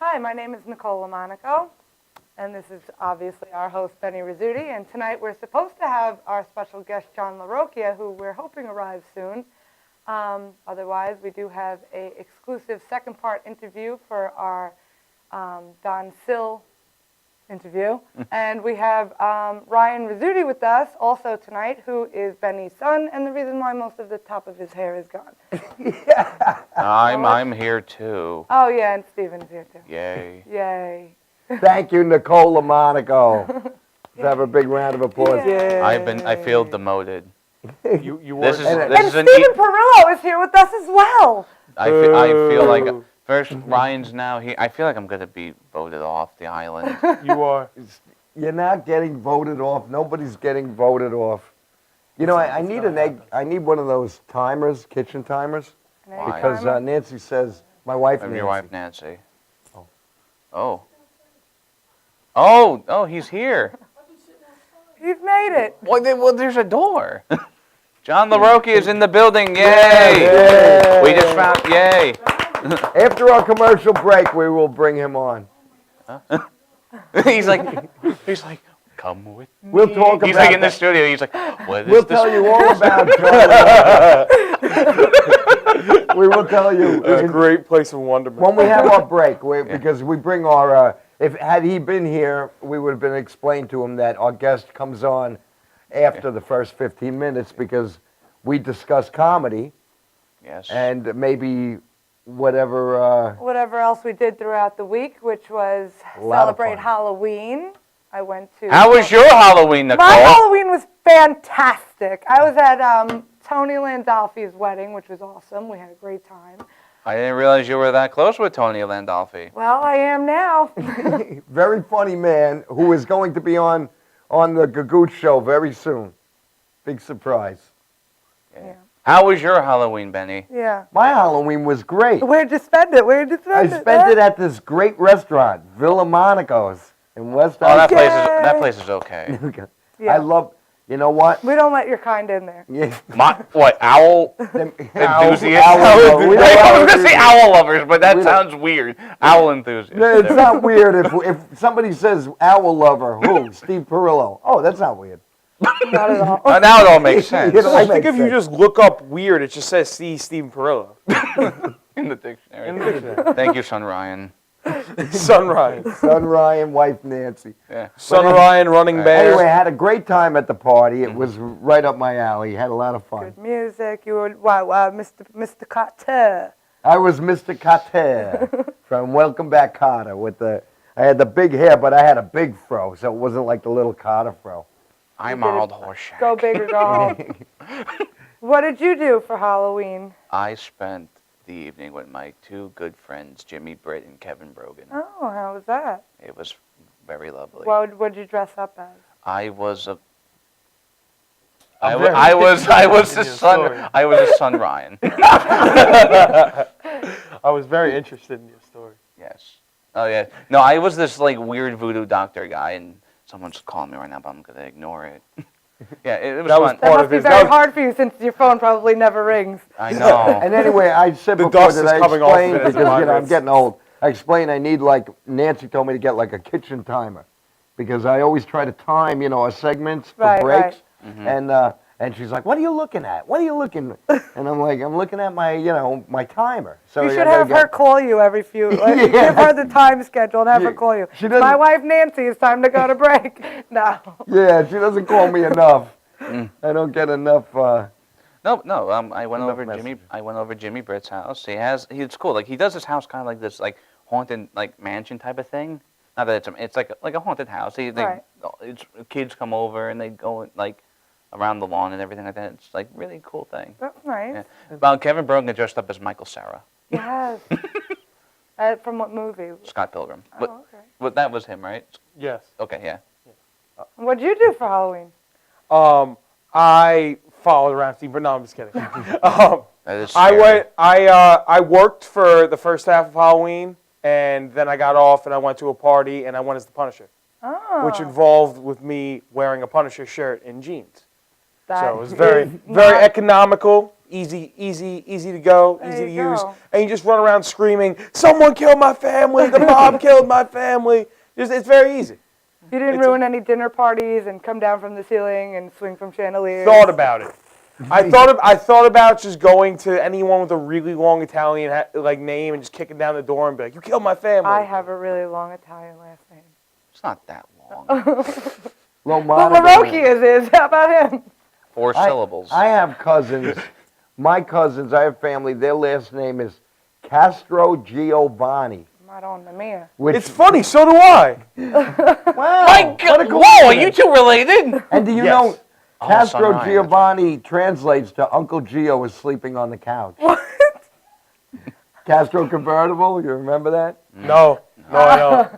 Hi, my name is Nicole and this is obviously our host, Benny Rizzuti, and tonight we're supposed to have our special guest, John LaRocchia, who we're hoping arrives soon. Otherwise, we do have an exclusive second-part interview for our Don Sill interview, and we have Ryan Rizzuti with us also tonight, who is Benny's son, and the reason why most of the top of his hair is gone. Yeah. I'm here too. Oh, yeah, and Steven's here, too. Yay. Yay. Thank you, Nicole Lamonaco. Let's have a big round of applause. Yay. I feel demoted. You This is And this is an Stephen Perillo is here with us as well. I feel like first Ryan's now here. I feel like I'm gonna be voted off the island. You are. You're not getting voted off. Nobody's getting voted off. You know, I need an egg. I need one of those timers, kitchen timers, Why? because Nancy says, my wife I'm Nancy. your wife Nancy. Oh. Oh, he's here. He's made it. Well, there's a door. John LaRocchia is in the building. Yay! Yay. We just found. Yay! After our commercial break, we will bring him on. he's like, come with me. We'll talk He's about like in the that. studio. He's like, what is We'll this? tell you all about John. We will tell you. It's a great place of wonderment. When we have our break, because we bring our, had he been here, we would have been explained to him that our guest comes on after the first 15 minutes because we discuss comedy Yes. and maybe whatever. Whatever else we did throughout the week, which was A lot of celebrate fun. Halloween. I went to. How was your Halloween, Nicole? My Halloween was fantastic. I was at Tony Landolfi's wedding, which was awesome. We had a great time. I didn't realize you were that close with Tony Landolfi. Well, I am now. Very funny man who is going to be on the Gagootz show very soon. Big surprise. Yeah. How was your Halloween, Benny? Yeah. My Halloween was great. Where'd you spend it? I spent it at this great restaurant, Villa Monaco's in West Oh, that Island. place is okay. Yeah. I love. You know what? We don't let your kind in there. Yeah. What, owl enthusiasts? I was going to say owl lovers, but that sounds weird. Owl enthusiasts. No, it's not weird if somebody says owl lover. Who? Steve Perillo. Oh, that's not weird. Not at all. Now it all makes sense. You know, I makes think if you sense. just look up weird, it just says see Stephen Perillo. In the dictionary. In the dictionary. Thank you, son Ryan. Son Ryan. Son Ryan, wife Nancy. Yeah. Son Ryan, running bear. Anyway, I had a great time at the party. It was right up my alley. Had a lot of fun. Good music. You were Mr. Carter. I was Mr. Carter from Welcome Back Carter I had the big hair, but I had a big fro, so it wasn't like the little Carter fro. I'm You did it. Arnold Horseshack. Go big or go home. What did you do for Halloween? I spent the evening with my two good friends, Jimmy Britt and Kevin Brogan. Oh, how was that? It was very lovely. What did you dress up as? I was a I'm I was the in your son. story. I was the son Ryan. I was very interested in your story. Yes. Oh yeah. No, I was this like weird voodoo doctor guy, and someone's calling me right now, but I'm gonna ignore it. Yeah, it was That was fun. That Part must of be his- very that was- hard for you since your phone probably never rings. I know. And anyway, I said The before dust that is I coming off of explained it as it because I'm migrates. getting old. I explained I need Nancy told me to get like a kitchen timer because I always try to time our segments for Right, breaks, Mm-hmm. and she's like, "What are you looking at? What are you looking?" And I'm like, "I'm looking at my my timer." So You I should gotta have get- her call you every few. Like, Yeah. Give her the time schedule and have her Yeah, call you. she doesn't- My wife Nancy, it's time to go to break. No. Yeah, she doesn't call me enough. Mm. I don't get enough. No. I went Enough over messages. I went over Jimmy Britt's house. It's cool. Like he does his house kind of like this like haunted like mansion type of thing. Not that it's like a haunted house. Right. It's kids come over and they go like around the lawn and everything like that. It's like really cool thing. That's nice. Yeah. Kevin Brogan dressed up as Michael Cera, Yes. From what movie? Scott Pilgrim. Oh, okay. But that was him, right? Yes. Okay, yeah. What'd you do for Halloween? I followed around Steve, but no, I'm just kidding. That is I scary. went. I worked for the first half of Halloween, and then I got off and I went to a party and I went as the Punisher, Oh. which involved with me wearing a Punisher shirt and jeans. That So it was very is very not- economical. easy to go, There easy to you use, go. and you just run around screaming, "Someone killed my family! The mob killed my family!" It's very easy. You didn't It's ruin any dinner parties and come down from the ceiling and swing from chandeliers. Thought about it. I thought about just going to anyone with a really long Italian like name and just kicking down the door and be like, "You killed my family." I have a really long Italian last name. It's not that long. But Larocchia's is. How about him? 4 syllables. I have cousins. My cousins, I have family. Their last name is Castro Giovanni. Madonna mia. Which, It's funny, so do I. wow, My God! Whoa, are you two related? And do you Yes. know, Castro Sonai, Giovanni translates to Uncle Gio is sleeping on the couch. What? Castro convertible, you remember that? No, I don't.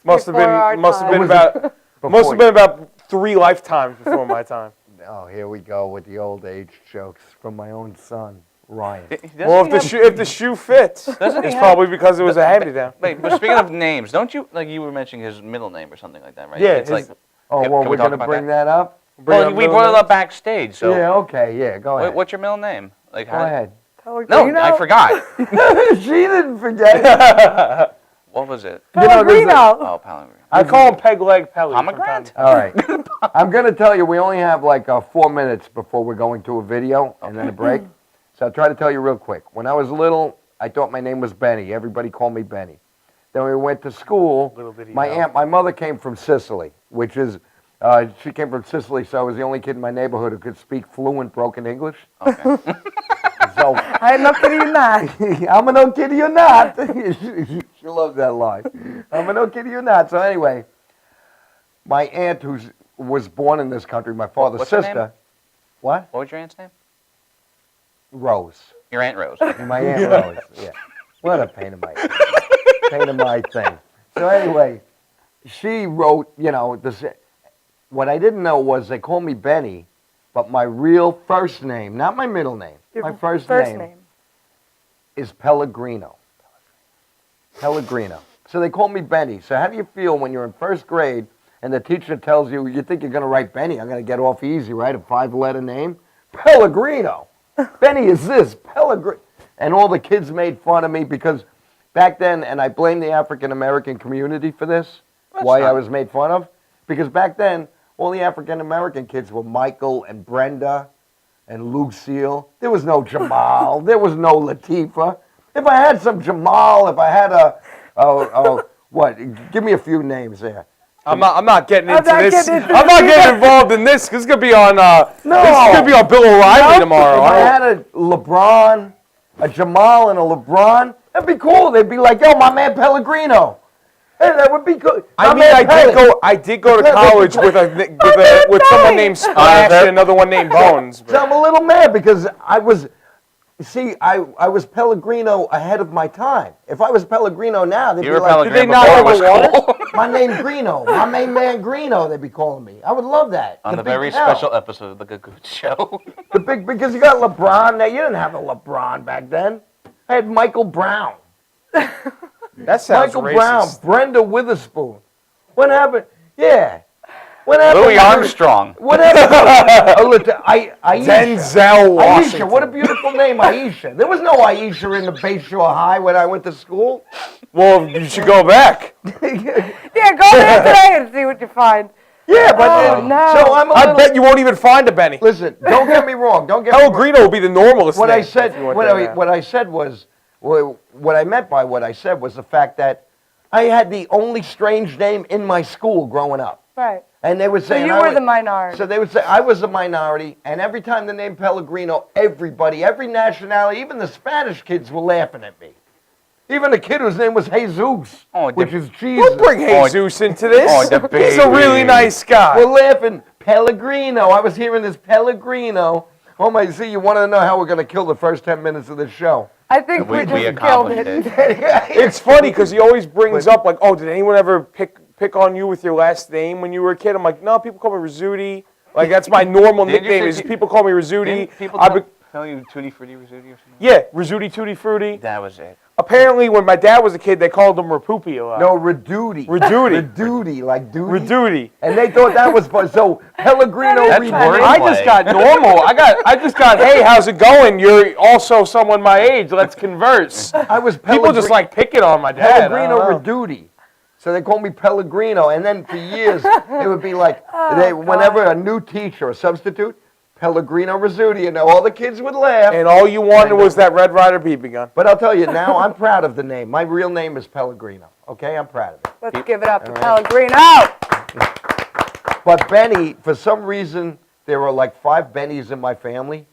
Must have Before our been time. about 3 lifetimes before my time. Oh, here we go with the old age jokes from my own son, Ryan. Well, if the shoe fits, Doesn't he it's have- probably because it was a hand-me-down. Wait, but speaking of names, don't you, like you were mentioning his middle name or something like that, right? Yeah, It's like, Oh, Can well, we we're talk going to about bring that? that up? well, we brought it up backstage, so. Yeah, okay, yeah, go ahead. What's your middle name? Like, Go ahead. No, I forgot. She didn't forget. What was it? Pellegrino. Oh, Pellegrino. I call him Peg Leg Pelly. Pomegranate? All right. I'm going to tell you, we only have like 4 minutes before we're going to a video and then a break. So I'll try to tell you real quick. When I was little, I thought my name was Benny. Everybody called me Benny. Then we went to school. Little did he My know. my mother came from Sicily, which is, she came from Sicily, so I was the only kid in my neighborhood who could speak fluent broken English. Okay. So I am not kidding you not. I'm a no kiddie you not. She loves that line. I'm a no kiddie you not. So anyway, my aunt who was born in this country, my father's What's her sister. name? What? What was your aunt's name? Rose. Your Aunt Rose. My aunt Rose. Yeah. What a pain in my thing. So anyway, she wrote, this. What I didn't know was they called me Benny, but my real first name, not my middle name, my first name is Pellegrino. Pellegrino. So they called me Benny. So how do you feel when you're in first grade and the teacher tells you, you think you're going to write Benny, I'm going to get off easy, right? A 5-letter name? Pellegrino. Benny is this, Pellegrino. And all the kids made fun of me because back then, and I blame the African-American community for this, why I was made fun of, because back then, all the African-American kids were Michael and Brenda and Lucille. There was no Jamal. There was no Latifah. If I had some Jamal, if I had what? Give me a few names there. I'm not getting into not this. getting into I'm not this getting involved in this. 'Cause this could be on. This could be on Bill O'Reilly tomorrow. If I had a LeBron, a Jamal, and a LeBron, that'd be cool. They'd be like, yo, my man Pellegrino. Hey, that would be good. I mean, I did go to college with someone named Splash and another one named Bones. So I'm a little mad because I was Pellegrino ahead of my time. If I was Pellegrino now, they'd You be were like, Pellegrino did they not before have it was a water? cool. my name Greeno, my main man Greeno, they'd be calling me. I would love that. On the big very L. special episode of the Gagootz show. Because you got LeBron now. You didn't have a LeBron back then. I had Michael Brown. That sounds Michael racist. Brown, Brenda Witherspoon. What happened? Yeah. What happened? Louis Armstrong. What happened? Aisha. Denzel Washington. Aisha, what a beautiful name, Aisha. There was no Aisha in the Bayshore High when I went to school. Well, you should go back. Yeah, go there today and see what you find. Yeah, but Oh, no. so I'm a I little. bet you won't even find a Benny. Listen, don't get me wrong. Don't get me wrong. Pellegrino will be the normalest What name. I said, if you went what there I, now. what I said was, what I meant by what I said was the fact that I had the only strange name in my school growing up. Right. And they would So say, you were the minority. So they would say I was a minority, and every time the name Pellegrino, everybody, every nationality, even the Spanish kids were laughing at me. Even a kid whose name was Jesus, Oh, which the- is Jesus. Don't bring Jesus into this. Oh, the He's a really baby. nice guy. We're laughing. Pellegrino. I was hearing this Pellegrino. Oh my! See, you want to know how we're going to kill the first 10 minutes of this show? I think We we just killed accomplished it. it. It's funny because he always brings up like, oh, did anyone ever pick on you with your last name when you were a kid? I'm like, no, people call me Rizzuti. Like that's my normal Didn't you nickname say is pe- people call me Rizzuti. Didn't people I've been- tell you Tutti Frutti Rizzuti or something? yeah, Rizzuti Tutti Frutti. That was it. Apparently, when my dad was a kid, they called him Rapoopy a lot. No, Reduty. Reduty. Reduty, like duty. Reduty. And they thought that was fun. So Pellegrino That's Reduty. wordplay. I just got normal. I just got, hey, how's it going? You're also someone my age. Let's converse. I was People just like picking on my dad. Pellegrino Reduty. So they called me Pellegrino. And then for years, it would be like, whenever a new teacher or substitute, Pellegrino Rizzuti, and all the kids would laugh. And all you wanted was that Red Ryder BB gun. But I'll tell you, now I'm proud of the name. My real name is Pellegrino, okay? I'm proud of it. Let's give it up to All right. Pellegrino. But Benny, for some reason, there are like 5 Bennys in my family,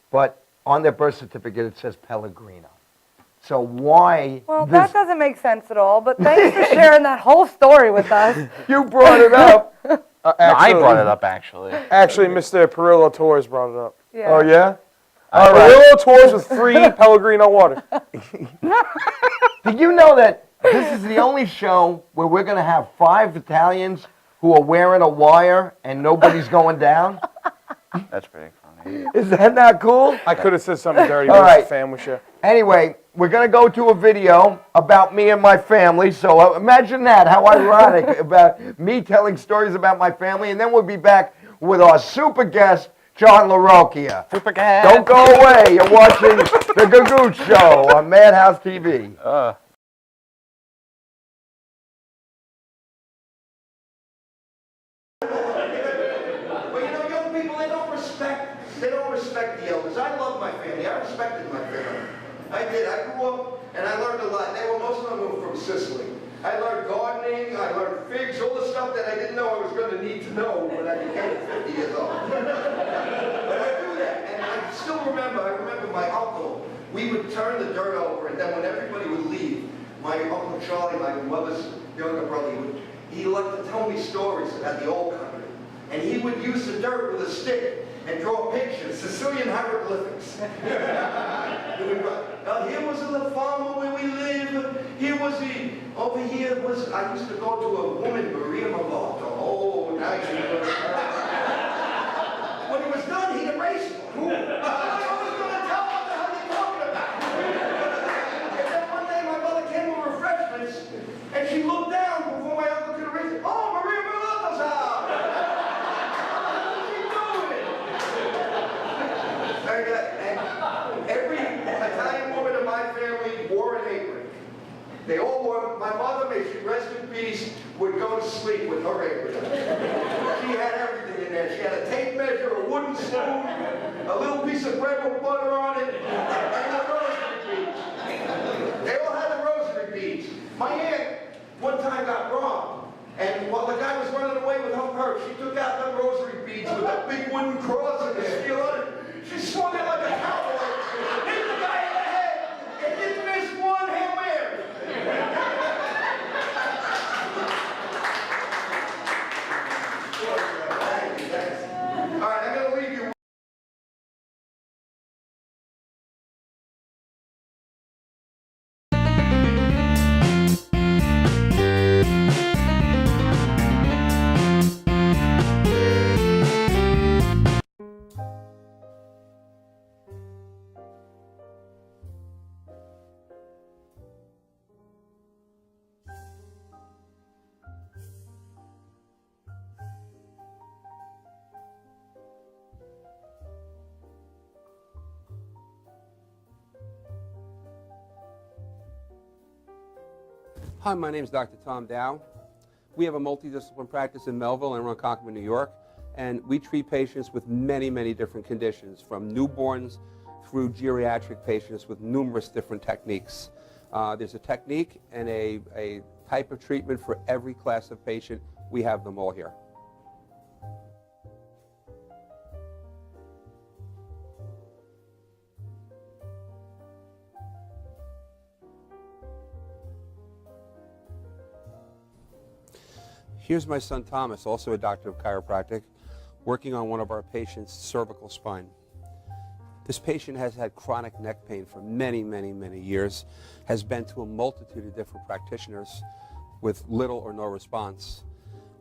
but on their birth certificate it says Pellegrino. So why Well, this? that doesn't make sense at all, but thanks for sharing that whole story with us. You brought it up. No, I brought it up, actually. Actually, Mr. Perillo Tours brought it up. Yeah. Oh, yeah? All right. Perillo Tours with free Pellegrino water. Did you know that this is the only show where we're going to have 5 Italians who are wearing a wire and nobody's going down? That's pretty funny. Is that not cool? I could have said something dirty, All but it's right. a family show. Anyway, we're going to go to a video about me and my family. So imagine that, how ironic, about me telling stories about my family. And then we'll be back with our super guest, John LaRocchia. Super cat. Don't go away. You're watching The Gagootz Show on Madhouse TV. But you know, young people, they don't respect the elders. I love my family. I respected my family. I did. I grew up and I learned a lot. Most of them were from Sicily. I learned gardening, I learned figs, all the stuff that I didn't know I was going to need to know when I became 50 years old. But I do that, and I still remember, my uncle, we would turn the dirt over, and then when everybody would leave, my Uncle Charlie, my mother's younger brother, he liked to tell me stories about the old country. And he would use the dirt with a stick and draw pictures, Sicilian hieroglyphics. Now here was the farm where we live. Here was over here was, I used to go to a woman, Maria Malato. Oh, now you know. When he was done, he'd erase it. I was going to tell what the hell you're talking about. And then one day my mother came with refreshments, and she looked down before my uncle could erase it. Oh, Maria Malato's house! And every Italian woman in my family wore an apron. They all wore, my mother, may she rest in peace, would go to sleep with her apron. She had everything in there. She had a tape measure, a wooden spoon, a little piece of bread with butter on it, and the rosary beads. They all had the rosary beads. My aunt one time got robbed. And while the guy was running away with her purse, she took out the rosary beads with a big wooden cross and a steel on it. She swung it like a cowboy, hit the guy in the head, and didn't miss one Hail Mary. All right, I'm going to leave you. Hi, my name is Dr. Tom Dow. We have a multidisciplinary practice in Melville and Ronkonkoma, New York, and we treat patients with many, many different conditions, from newborns through geriatric patients with numerous different techniques. There's a technique and a type of treatment for every class of patient. We have them all here. Here's my son Thomas, also a doctor of chiropractic, working on one of our patients' cervical spine. This patient has had chronic neck pain for many, many, many years, has been to a multitude of different practitioners with little or no response.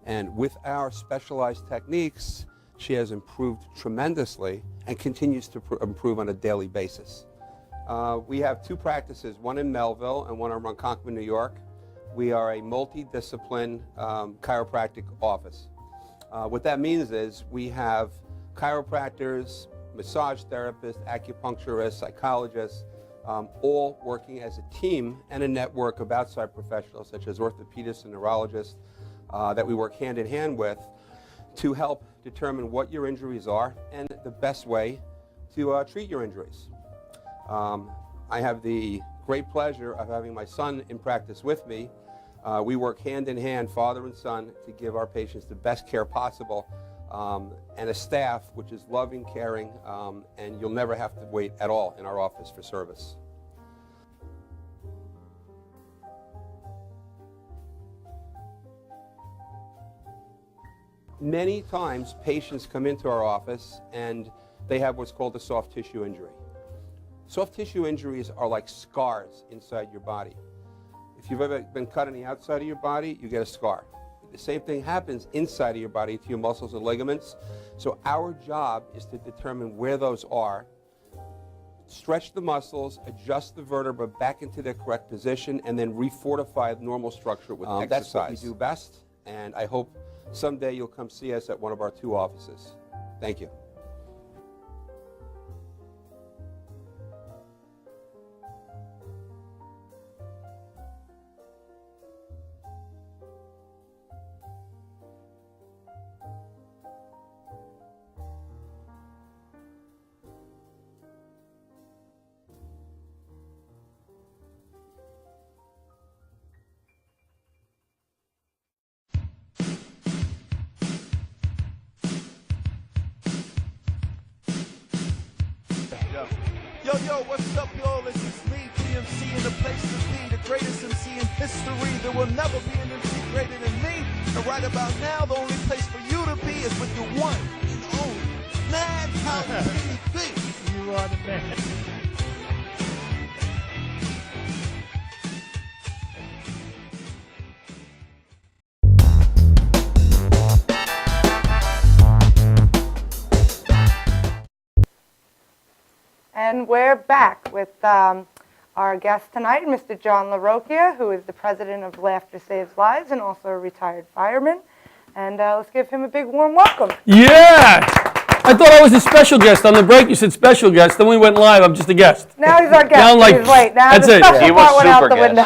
And with our specialized techniques, she has improved tremendously and continues to improve on a daily basis. We have 2 practices, one in Melville and one in Ronkonkoma, New York. We are a multidiscipline chiropractic office. What that means is we have chiropractors, massage therapists, acupuncturists, psychologists, all working as a team and a network of outside professionals such as orthopedists and neurologists that we work hand in hand with to help determine what your injuries are and the best way to treat your injuries. I have the great pleasure of having my son in practice with me. We work hand in hand, father and son, to give our patients the best care possible, and a staff which is loving, caring, and you'll never have to wait at all in our office for service. Many times patients come into our office and they have what's called a soft tissue injury. Soft tissue injuries are like scars inside your body. If you've ever been cut on the outside of your body, you get a scar. The same thing happens inside of your body to your muscles and ligaments. So our job is to determine where those are, stretch the muscles, adjust the vertebra back into their correct position, and then refortify the normal structure with exercise. That's what we do best, and I hope someday you'll come see us at one of our 2 offices. Thank you. Yo, what's up, y'all? This is me, DMC, in the place to be, the greatest MC in history. There will never be an MC greater than me. And right about now, the only place for you to be is with the one and only Madhouse TV. You are the man. And we're back with our guest tonight, Mr. John LaRocchia, who is the president of Laughter Saves Lives and also a retired fireman. And let's give him a big warm welcome. Yeah! I thought I was a special guest. On the break, you said special guest. Then we went live. I'm just a guest. Now he's our guest. Now I'm like, he's late. Now that's the it. special He was part went out super the window.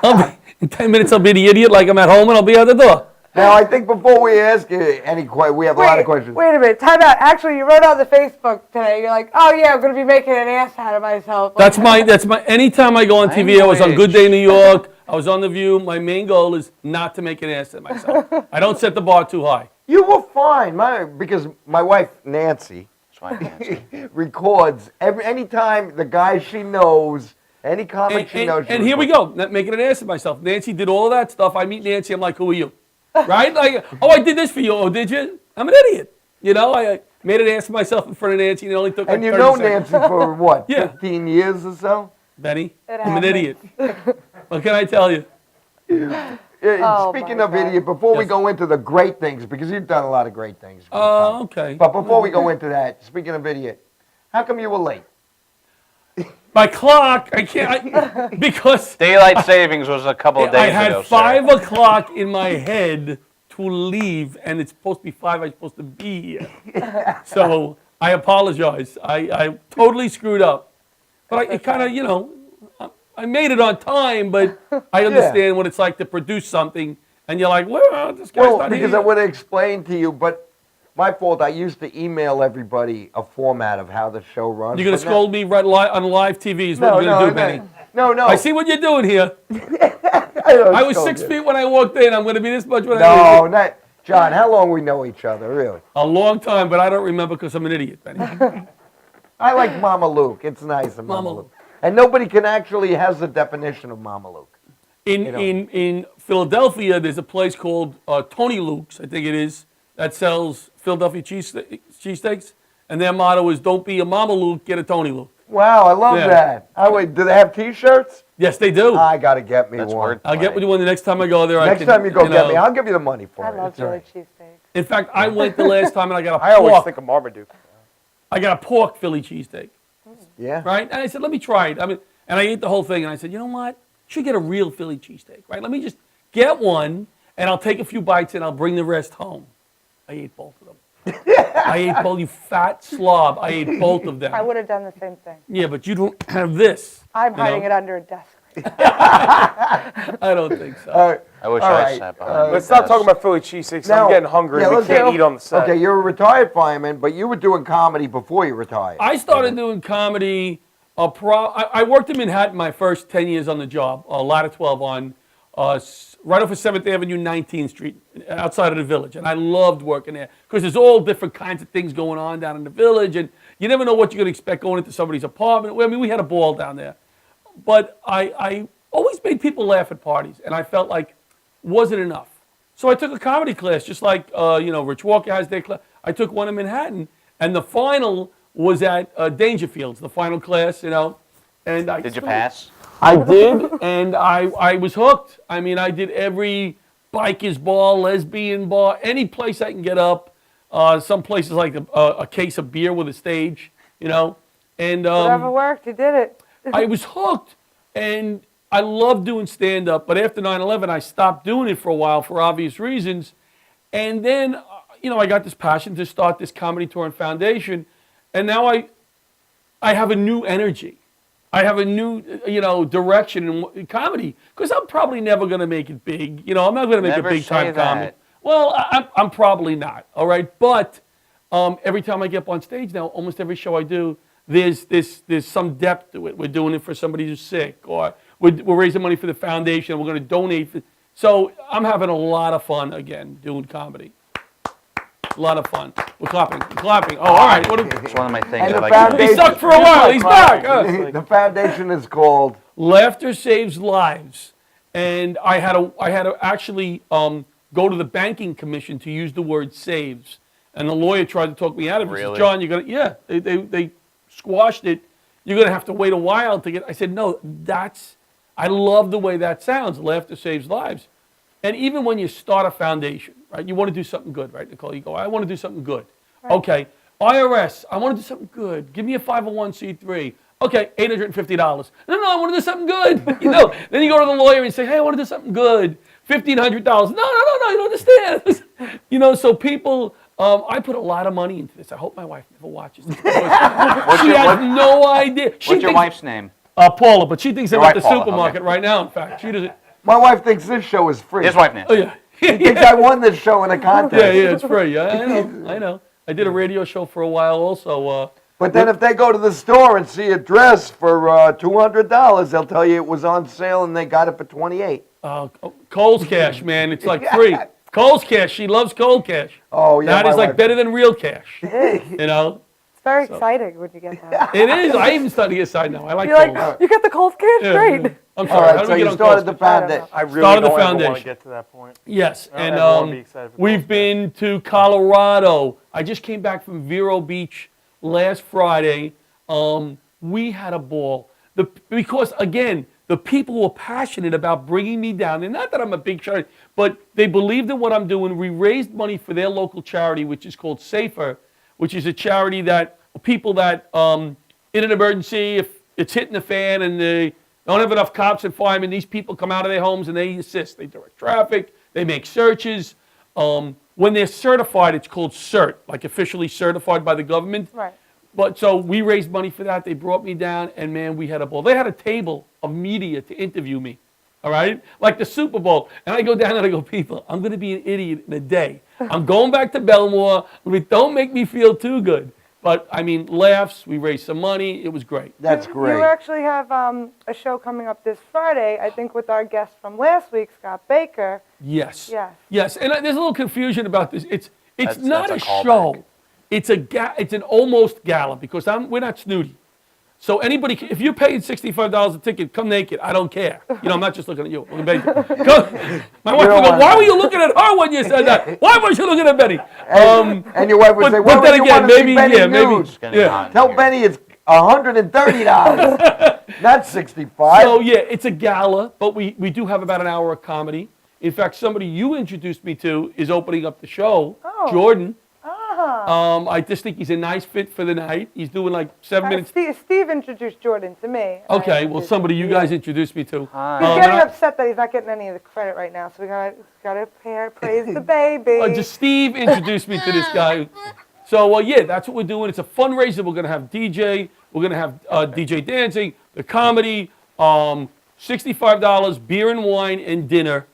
I'll be, in 10 minutes, I'll be the idiot like I'm at home, and I'll be out the door. Now, I think before we ask you we have a lot of questions. Wait a minute. Time out. Actually, you wrote on the Facebook today. You're like, oh, yeah, I'm going to be making an ass out of myself. That's my, anytime I go on TV, I was on Good Day New York, I was on The View. My main goal is not to make an ass of myself. I don't set the bar too high. You were fine, because my wife, Nancy, records anytime the guy she knows, any comment she knows. And here we go, not making an ass of myself. Nancy did all that stuff. I meet Nancy, I'm like, who are you? Right? Like, oh, I did this for you. Oh, did you? I'm an idiot. You know, I made an ass of myself in front of Nancy, and it only took like 30 And you know seconds. Nancy for what, Yeah. 15 years or so? Benny, It I'm an happens. idiot. What can I tell you? Oh, Speaking my of God. idiot, before we Yes. go into the great things, because you've done a lot of great things. Oh, okay. But before we go into that, speaking of idiot, how come you were late? My clock, I can't, because Daylight savings was a couple of days I ago, had sir. 5 o'clock in my head to leave, and it's supposed to be 5, I'm supposed to be here. So I apologize. I totally screwed up. But it kind of, you know, I made it on time, but I understand what it's like to produce something, and you're like, well, this guy's Well, not because here. I would have explained to you, but my fault, I used to email everybody a format of how the show runs. You're going to scold me right on live TV is what No, you're going to no, do, Benny. no. I see what you're doing here. don't I was scold 6 you. feet when I walked in. I'm going to be this much when I No, leave. not John. How long we know each other, really? A long time, but I don't remember because I'm an idiot, Benny. I like Mama Luke. It's nice of Mama Mama Luke. And nobody can actually has the definition of Mama Luke. In Philadelphia, there's a place called Tony Luke's, I think it is, that sells Philadelphia cheesesteaks, and their motto is "Don't be a Mama Luke, get a Tony Luke." Wow, I love Yeah. that. Do they have T-shirts? Yes, they do. I got to get me That's one. word. I'll get with you one the next time I go there. Next time you go get me, I'll give you the money for I it. love It's all Philly right. cheesesteak. In fact, I went the last time and I got I a always pork. think of Marmaduke. I got a pork Philly cheesesteak. Yeah. Right? And I said, let me try it. I mean, and I ate the whole thing, and I said, you know what? Should get a real Philly cheesesteak, right? Let me just get one, and I'll take a few bites, and I'll bring the rest home. I ate both of them. I ate both, you fat slob. I ate both of them. I would have done the same thing. Yeah, but you don't have this. I'm you know? hiding it under a desk. I don't think so. I wish All I right, sat behind. Let's the stop desk. talking about Philly cheesesteaks. Now- I'm getting hungry. yeah, We let's can't do- eat on the set. Okay, you're a retired fireman, but you were doing comedy before you retired. I started doing comedy. I worked in Manhattan my first 10 years on the job, ladder 12 on right off of 7th Avenue, 19th Street, outside of the Village. And I loved working there because there's all different kinds of things going on down in the Village. And you never know what you're going to expect going into somebody's apartment. I mean, we had a ball down there. But I always made people laugh at parties. And I felt like it wasn't enough. So I took a comedy class, just like, Rich Walker has their class. I took one in Manhattan. And the final was at Dangerfields, the final class, And Did you pass? I did, and I was hooked. I mean, I did every bikers bar, lesbian bar, any place I can get up. Some places like a case of beer with a stage, And Whatever worked, you did it. I was hooked, and I loved doing stand-up. But after 9/11, I stopped doing it for a while for obvious reasons. And then, I got this passion to start this comedy tour and foundation, and now I have a new energy. I have a new, direction in comedy because I'm probably never going to make it big. I'm not going to make Never a big time say that. comedy. Well, I'm probably not. All right, but every time I get up on stage now, almost every show I do, there's some depth to it. We're doing it for somebody who's sick, or we're raising money for the foundation. We're going to donate. So I'm having a lot of fun again doing comedy. A lot of fun. We're clapping. Oh, all right. It's one of my things. And I the like foundation- He sucked for a while. He's back. The foundation is called. Laughter Saves Lives, and I had to actually go to the banking commission to use the word saves, and the lawyer tried to talk me out of it. He said, Really? John, you're gonna they squashed it. You're gonna have to wait a while to get. I said no. I love the way that sounds. Laughter saves lives, and even when you start a foundation, right? You want to do something good, right, Nicole? You go, I want to do something good. Right. Okay, IRS, I want to do something good. Give me a 501c3. Okay, $850. No, I want to do something good. Then you go to the lawyer and say, hey, I want to do something good. $1,500. No, you don't understand. So people, I put a lot of money into this. I hope my wife never watches this. She has no idea. What's your wife's name? Paula, but she thinks I'm Your at the wife, Paula, supermarket okay. right now, in fact. She doesn't. My wife thinks this show is free. His wife name. Oh, yeah. She thinks I won this show in a contest. Yeah, it's free. Yeah, I know. I did a radio show for a while also. But then if they go to the store and see a dress for $200, they'll tell you it was on sale and they got it for $28. Kohl's Cash, man, it's like free. Kohl's Cash, she loves Kohl's Cash. Oh, yeah. That is my like wife- better than real cash. It's very exciting when you get that. It is. I even started to get excited now. I like You're Kohl's. like, you got the Cold Cash? Yeah, Great. yeah. I'm All sorry. How right, do so we get you on started the Kohl's Cash? foundation. I really Started the don't ever want foundation. to get to that point. Yes, I don't and ever wanna be excited for we've Kohl's been to Colorado. I just came back from Vero Beach last Friday. We had a ball. Because, again, the people were passionate about bringing me down. And not that I'm a big charity, but they believed in what I'm doing. We raised money for their local charity, which is called Safer, which is a charity that people that, in an emergency, if it's hitting the fan and they don't have enough cops and firemen, these people come out of their homes and they assist. They direct traffic. They make searches. When they're certified, it's called CERT, like officially certified by the government. Right. But so we raised money for that. They brought me down, and man, we had a ball. They had a table of media to interview me, all right? Like the Super Bowl. And I go down and I go, people, I'm going to be an idiot in a day. I'm going back to Belmore. Don't make me feel too good. But, I mean, laughs. We raised some money. It was great. That's great. You actually have a show coming up this Friday, I think, with our guest from last week, Scott Baker. Yes. Yes. Yes. And there's a little confusion about this. It's not that's a a callback. show. It's an almost gala because we're not snooty. So anybody, if you're paying $65 a ticket, come naked. I don't care. I'm not just looking at you. My wife would go, why were you looking at her when you said that? Why weren't you looking at Benny? And your wife would say, but well, then you again, want to see maybe, Benny yeah, maybe. nude? Yeah. Tell Benny it's $130, not 65. So yeah, it's a gala, but we do have about an hour of comedy. In fact, somebody you introduced me to is opening up the show, Oh. Jordan. I just think he's a nice fit for the night. He's doing like 7 minutes. Steve introduced Jordan to me. Okay, well, somebody you guys introduced me to. Hi. He's and getting I- upset that he's not getting any of the credit right now, so we gotta praise the baby. Just Steve introduced me to this guy. So, yeah, that's what we're doing. It's a fundraiser. We're going to have DJ. We're going to have DJ dancing, the comedy, $65, beer and wine, and dinner.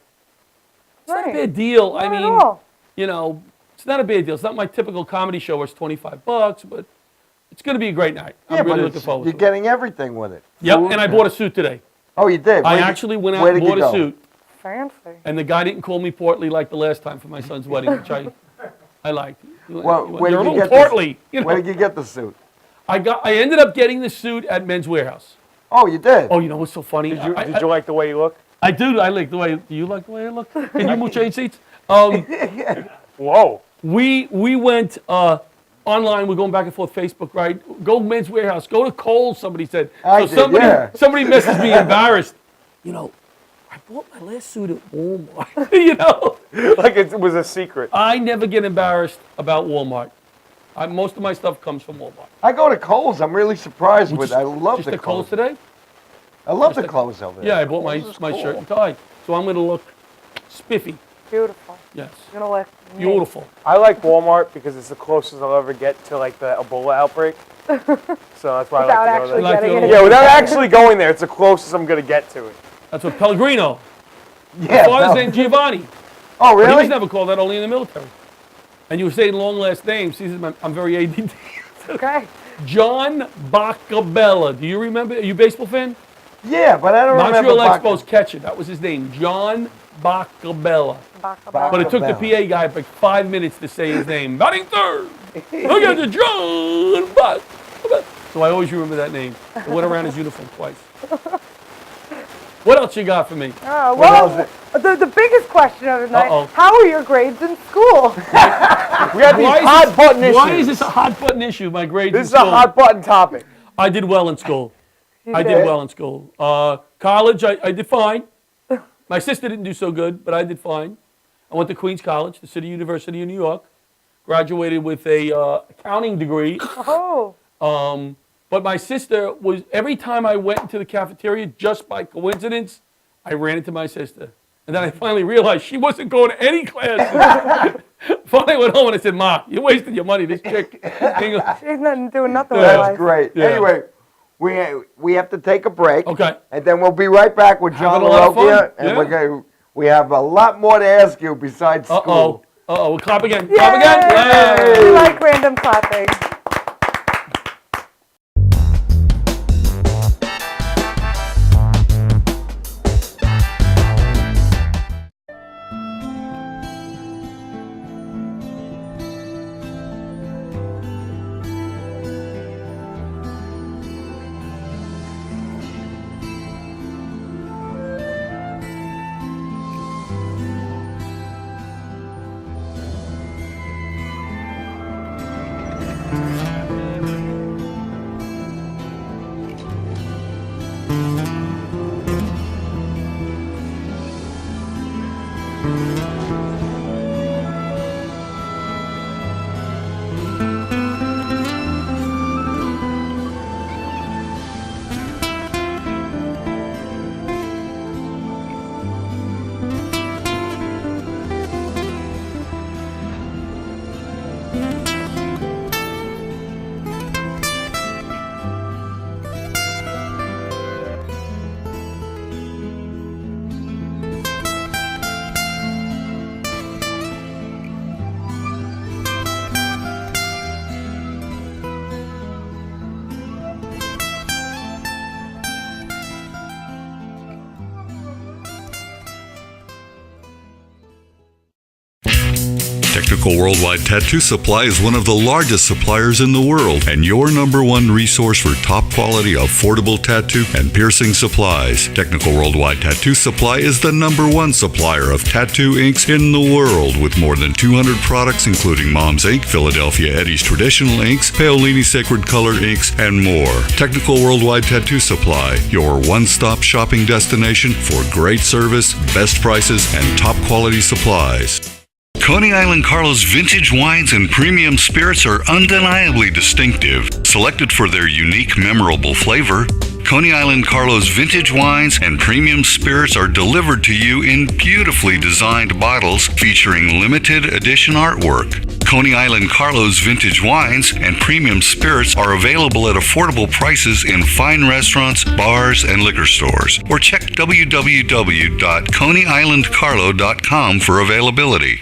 It's not a Right. bad deal. Not I at mean, all. you know, it's not a bad deal. It's not my typical comedy show where it's $25, but it's going to be a great night. I'm really looking forward you're to it. getting everything with it. Yep, Food. and I bought a suit today. Oh, you did? I Where'd you- actually went out where and did you bought a go? suit, Fancy. and the guy didn't call me portly like the last time for my son's wedding, which I liked. Well, where You're a did you little get this- portly. You Where know. did you get the suit? I ended up getting the suit at Men's Warehouse. Oh, you did? Oh, you know what's so funny? Did you like the way you look? I do. I like the way. Do you like the way I look? Can you move change seats? Whoa. We went online. We're going back and forth Facebook, right? Go Men's Warehouse. Go to Kohl's. Somebody said. I did, yeah. Somebody messaged me embarrassed. You know, I bought my last suit at Walmart. You know, Like it was a secret. I never get embarrassed about Walmart. Most of my stuff comes from Walmart. I go to Kohl's. I'm really surprised with. I love Just the the Kohl's clothes. today. I love the clothes over there. Yeah, I bought Kohl's is my cool. shirt and tie, so I'm gonna look spiffy. Beautiful. Yes, You're gonna look beautiful. I like Walmart because it's the closest I'll ever get to like the Ebola outbreak. So that's why Without I like to actually go there. Like getting the- it. Yeah, without actually going there, it's the closest I'm gonna get to it. That's what Pellegrino. Yeah. Father's no. name Giovanni. Oh, But he was really? never called that, only in the military. And you were saying long last names. He says, I'm very ADD. Okay. John Bacabella. Do you remember? Are you a baseball fan? Yeah, but I don't remember. Montreal Baca- Expos catcher. That was his name. John Bacabella. Bacabella. But it took the PA guy like 5 minutes to say his name. Batting third. Look at the John Bacabella. So I always remember that name. I went around his uniform twice. What else you got for me? Oh, What well, the biggest question of the night, Uh-oh. how are your grades in school? We have these hot button issues. Why is this a hot button issue? My grades. This in is a school? hot button topic. I did well in school. I did? did well in school. College, I did fine. My sister didn't do so good, but I did fine. I went to Queens College, the City University of New York. Graduated with a accounting degree. Oh, But my sister was, every time I went into the cafeteria, just by coincidence, I ran into my sister. And then I finally realized she wasn't going to any classes. Finally I went home and I said, Ma, you're wasting your money. This chick. she's not doing nothing with her That's life. great. Yeah. Anyway, we have to take a break. Okay. And then we'll be right back with John Having a lot of LaRocchia. fun. And Yeah. we have a lot more to ask you besides school. We'll clap again. Clap again. Yay! Yay! We like random clapping. Technical Worldwide Tattoo Supply is one of the largest suppliers in the world and your #1 resource for top quality, affordable tattoo and piercing supplies. Technical Worldwide Tattoo Supply is the #1 supplier of tattoo inks in the world with more than 200 products including Mom's Ink, Philadelphia Eddie's Traditional Inks, Paolini Sacred Color Inks, and more. Technical Worldwide Tattoo Supply, your one-stop shopping destination for great service, best prices, and top quality supplies. Coney Island Carlos vintage wines and premium spirits are undeniably distinctive, selected for their unique, memorable flavor. Coney Island Carlos vintage wines and premium spirits are delivered to you in beautifully designed bottles featuring limited edition artwork. Coney Island Carlos vintage wines and premium spirits are available at affordable prices in fine restaurants, bars, and liquor stores. Or check www.coneyislandcarlo.com for availability.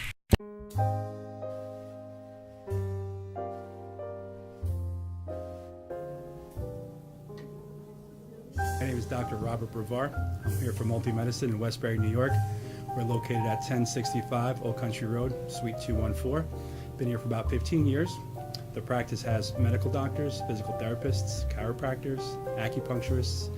My name is Dr. Robert Brevard. I'm here for Multi-Medicine in Westbury, New York. We're located at 1065 Old Country Road, Suite 214. Been here for about 15 years. The practice has medical doctors, physical therapists, chiropractors, acupuncturists.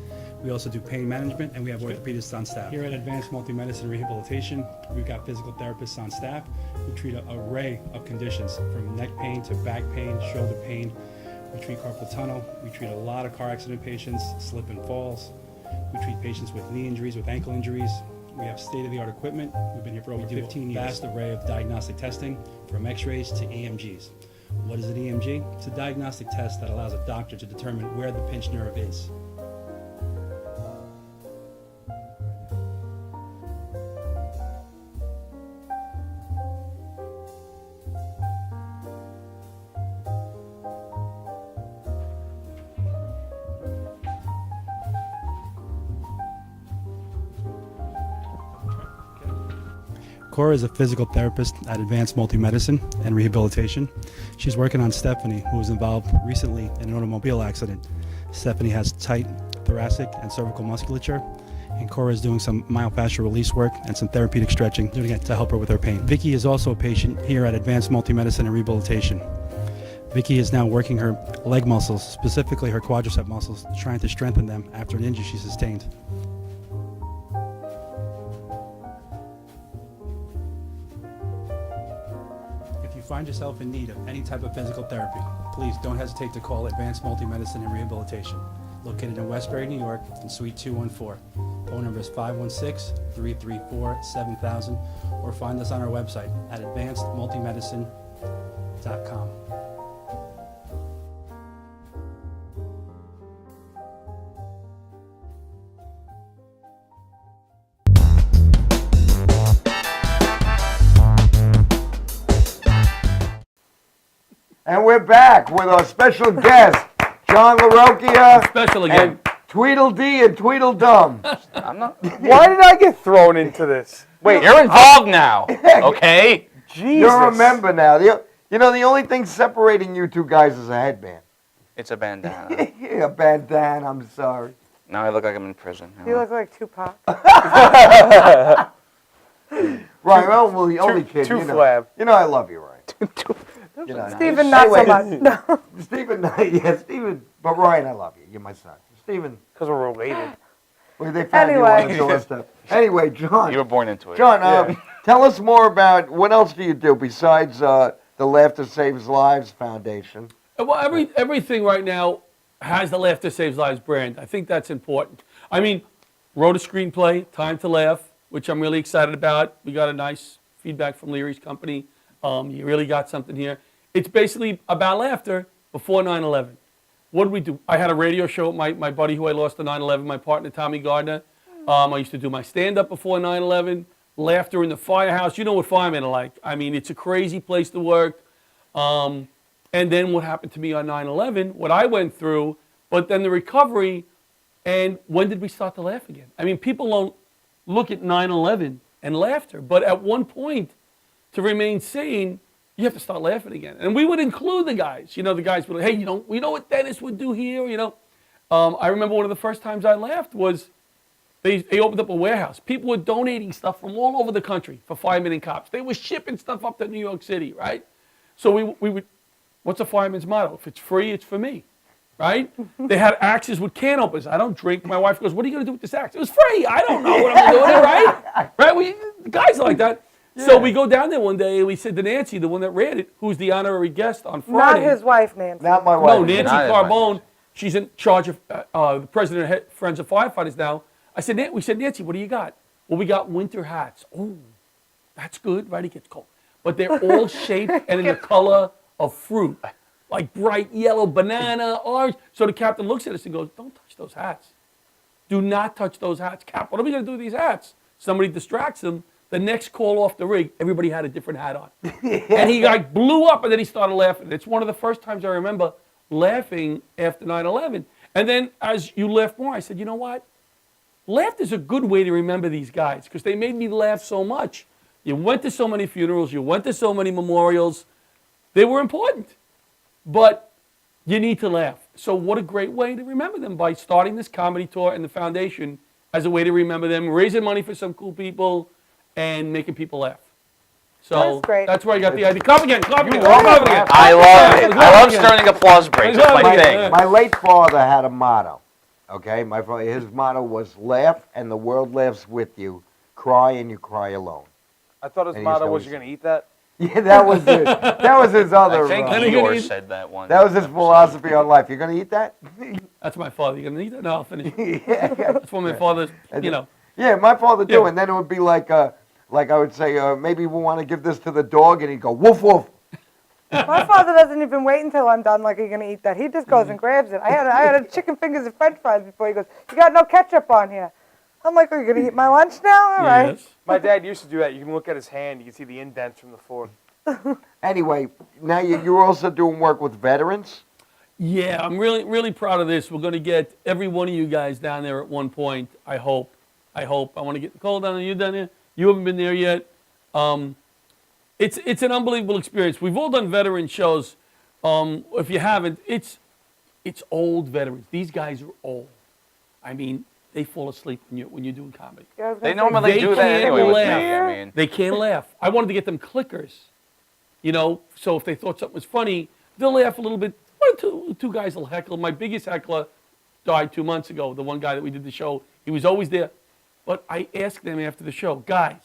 We also do pain management, and we have orthopedists on staff. Here at Advanced Multi-Medicine Rehabilitation, we've got physical therapists on staff who treat an array of conditions, from neck pain to back pain, shoulder pain. We treat carpal tunnel. We treat a lot of car accident patients, slip and falls. We treat patients with knee injuries, with ankle injuries. We have state-of-the-art equipment. We've been here for over 15 years. Vast array of diagnostic testing, from x-rays to EMGs. What is an EMG? It's a diagnostic test that allows a doctor to determine where the pinched nerve is. Cora is a physical therapist at Advanced Multi-Medicine and Rehabilitation. She's working on Stephanie, who was involved recently in an automobile accident. Stephanie has tight thoracic and cervical musculature, and Cora is doing some myofascial release work and some therapeutic stretching doing it to help her with her pain. Vicky is also a patient here at Advanced Multi-Medicine and Rehabilitation. Vicky is now working her leg muscles, specifically her quadricep muscles, trying to strengthen them after an injury she sustained. If you find yourself in need of any type of physical therapy, please don't hesitate to call Advanced Multi-Medicine and Rehabilitation, located in Westbury, New York, in Suite 214. Phone number is 516-334-7000, or find us on our website at advancedmultimedicine.com. And we're back with our special guest, John LaRocchia. Special again. And Tweedledee and Tweedledum. I'm not. Why did I get thrown into this? Wait, You're involved now. Okay. Jesus. You're a member now. You know, the only thing separating you two guys is a headband. It's a bandana. Yeah, bandana, I'm sorry. Now I look like I'm in prison. You look like Tupac. Right, well, the only kid, Two you know. flab. You know I love you, Ryan. You know, Stephen, not so much. No. Stephen, yeah, Stephen, but Ryan, I love you. You're my son. Stephen, Because we're related. well, they found you on the doorstep. Anyway, John. You were born into it. John, tell us more about what else do you do besides the Laughter Saves Lives Foundation? Well, everything right now has the Laughter Saves Lives brand. I think that's important. I mean, wrote a screenplay, Time to Laugh, which I'm really excited about. We got a nice feedback from Leary's company. You really got something here. It's basically about laughter before 9/11. What did we do? I had a radio show with my buddy who I lost to 9/11, my partner, Tommy Gardner. I used to do my stand-up before 9/11, laughter in the firehouse. You know what firemen are like. I mean, it's a crazy place to work. And then what happened to me on 9/11, what I went through, but then the recovery, and when did we start to laugh again? I mean, people don't look at 9/11 and laughter, but at one point, to remain sane, you have to start laughing again. And we would include the guys. You know, the guys would like, hey, we know what Dennis would do here, you know. I remember one of the first times I laughed was they opened up a warehouse. People were donating stuff from all over the country for firemen and cops. They were shipping stuff up to New York City, right? So we would, what's a fireman's motto? If it's free, it's for me, right? They had axes with can openers. I don't drink. My wife goes, what are you going to do with this axe? It was free. I don't know what I'm going to do with it, right? Right? Guys like that. Yeah. So we go down there one day and we said to Nancy, the one that ran it, who's the honorary guest on Friday. Not his wife, Nancy. Not my wife. No, Nancy Carbone. She's in charge of the president of Friends of Firefighters now. We said, Nancy, what do you got? Well, we got winter hats. Oh, that's good, right? It gets cold. but they're all shaped and in the color of fruit, like bright yellow, banana, orange. So the captain looks at us and goes, "Don't touch those hats. Do not touch those hats, Cap. What are we going to do with these hats?" Somebody distracts him. The next call off the rig, everybody had a different hat on. And he like blew up, and then he started laughing. It's one of the first times I remember laughing after 9/11. And then as you laugh more, I said, you know what? Laughter's a good way to remember these guys because they made me laugh so much. You went to so many funerals. You went to so many memorials. They were important. But you need to laugh. So what a great way to remember them by starting this comedy tour and the foundation as a way to remember them, raising money for some cool people, and making people laugh. So That's great. that's where I got the idea. Clap again, clap again, love clap it. again. I love it. I Clap love again. starting applause breaks. It's my thing. My late father had a motto. Okay, his motto was laugh and the world laughs with you, cry and you cry alone. I thought his And he motto used was to you're gonna eat that. Yeah, that was it. That was his other. I think And Eeyore he- said that one. that was his philosophy on life. You're gonna eat that? That's my father. You gonna need that? No, I'll finish. Yeah. That's what my father's, you know. Yeah, my father too. Yeah. And then it would be like I would say, maybe we want to give this to the dog, and he'd go woof woof. My father doesn't even wait until I'm done like, "Are you going to eat that?" He just goes and grabs it. I had a chicken fingers and french fries before. He goes, "You got no ketchup on here." I'm like, "Are you going to eat my lunch now?" All right. Yes. My dad used to do that. You can look at his hand. You can see the indents from the fork. Anyway, now you're also doing work with veterans. Yeah, I'm really, really proud of this. We're going to get every one of you guys down there at one point, I hope. I want to get Nicole down there, you down there. You haven't been there yet. It's an unbelievable experience. We've all done veteran shows. If you haven't, it's old veterans. These guys are old. I mean, they fall asleep when you're doing comedy. Yeah, I was They gonna say, normally They do that can't anyway with me. laugh. I mean, They can't laugh. I wanted to get them clickers, you know, so if they thought something was funny, they'll laugh a little bit. One or two guys will heckle. My biggest heckler died 2 months ago. The one guy that we did the show, he was always there. But I asked them after the show, guys,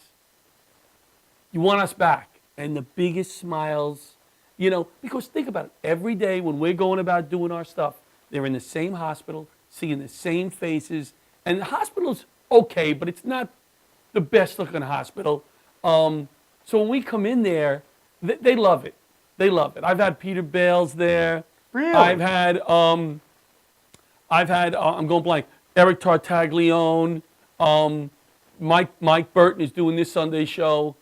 you want us back? And the biggest smiles, you know, because think about it. Every day when we're going about doing our stuff, they're in the same hospital, seeing the same faces. And the hospital's okay, but it's not the best looking hospital. So when we come in there, they love it. They love it. I've had Peter Bales there. Really? I've had I'm going blank, Eric Tartaglione. Mike Burton is doing this Sunday show.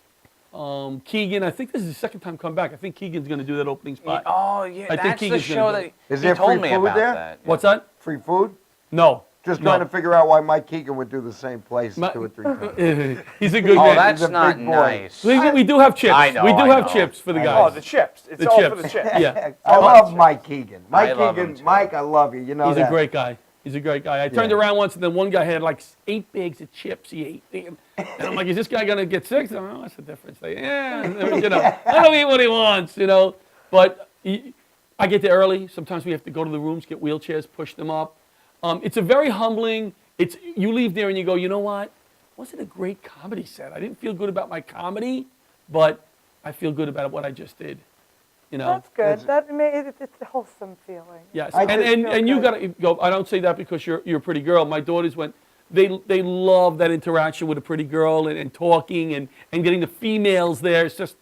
Keegan, I think this is the second time come back. I think Keegan's going to do that opening spot. oh yeah, I think that's the Keegan's show gonna that do Is he there told free me food about there? that. What's that? Free food? No. Just No. trying to figure out why Mike Keegan would do the same place 2 or 3 times. He's a good Oh, man. that's He's a not big boy. nice. We do have chips. I know, we do I have know. chips for the I guys. know. Oh, the chips. It's The all chips. for the chips. Yeah. I love Mike Keegan. I Mike love him Keegan, too. Mike, I love you. You know He's that. a great guy. He's a great guy. I turned around once, and then one guy had like 8 bags of chips he ate. And I'm like, is this guy going to get sick? I'm like, oh, what's the difference? They, you know, I don't eat what he wants, you know. But I get there early. Sometimes we have to go to the rooms, get wheelchairs, push them up. It's a very humbling. You leave there and you go, you know what? Wasn't a great comedy set. I didn't feel good about my comedy, but I feel good about what I just did. You know. That's good. It's a wholesome feeling. Yes, I and just and you got to go. I don't say that because you're a pretty girl. My daughters went. They love that interaction with a pretty girl and talking and getting the females there. It's just,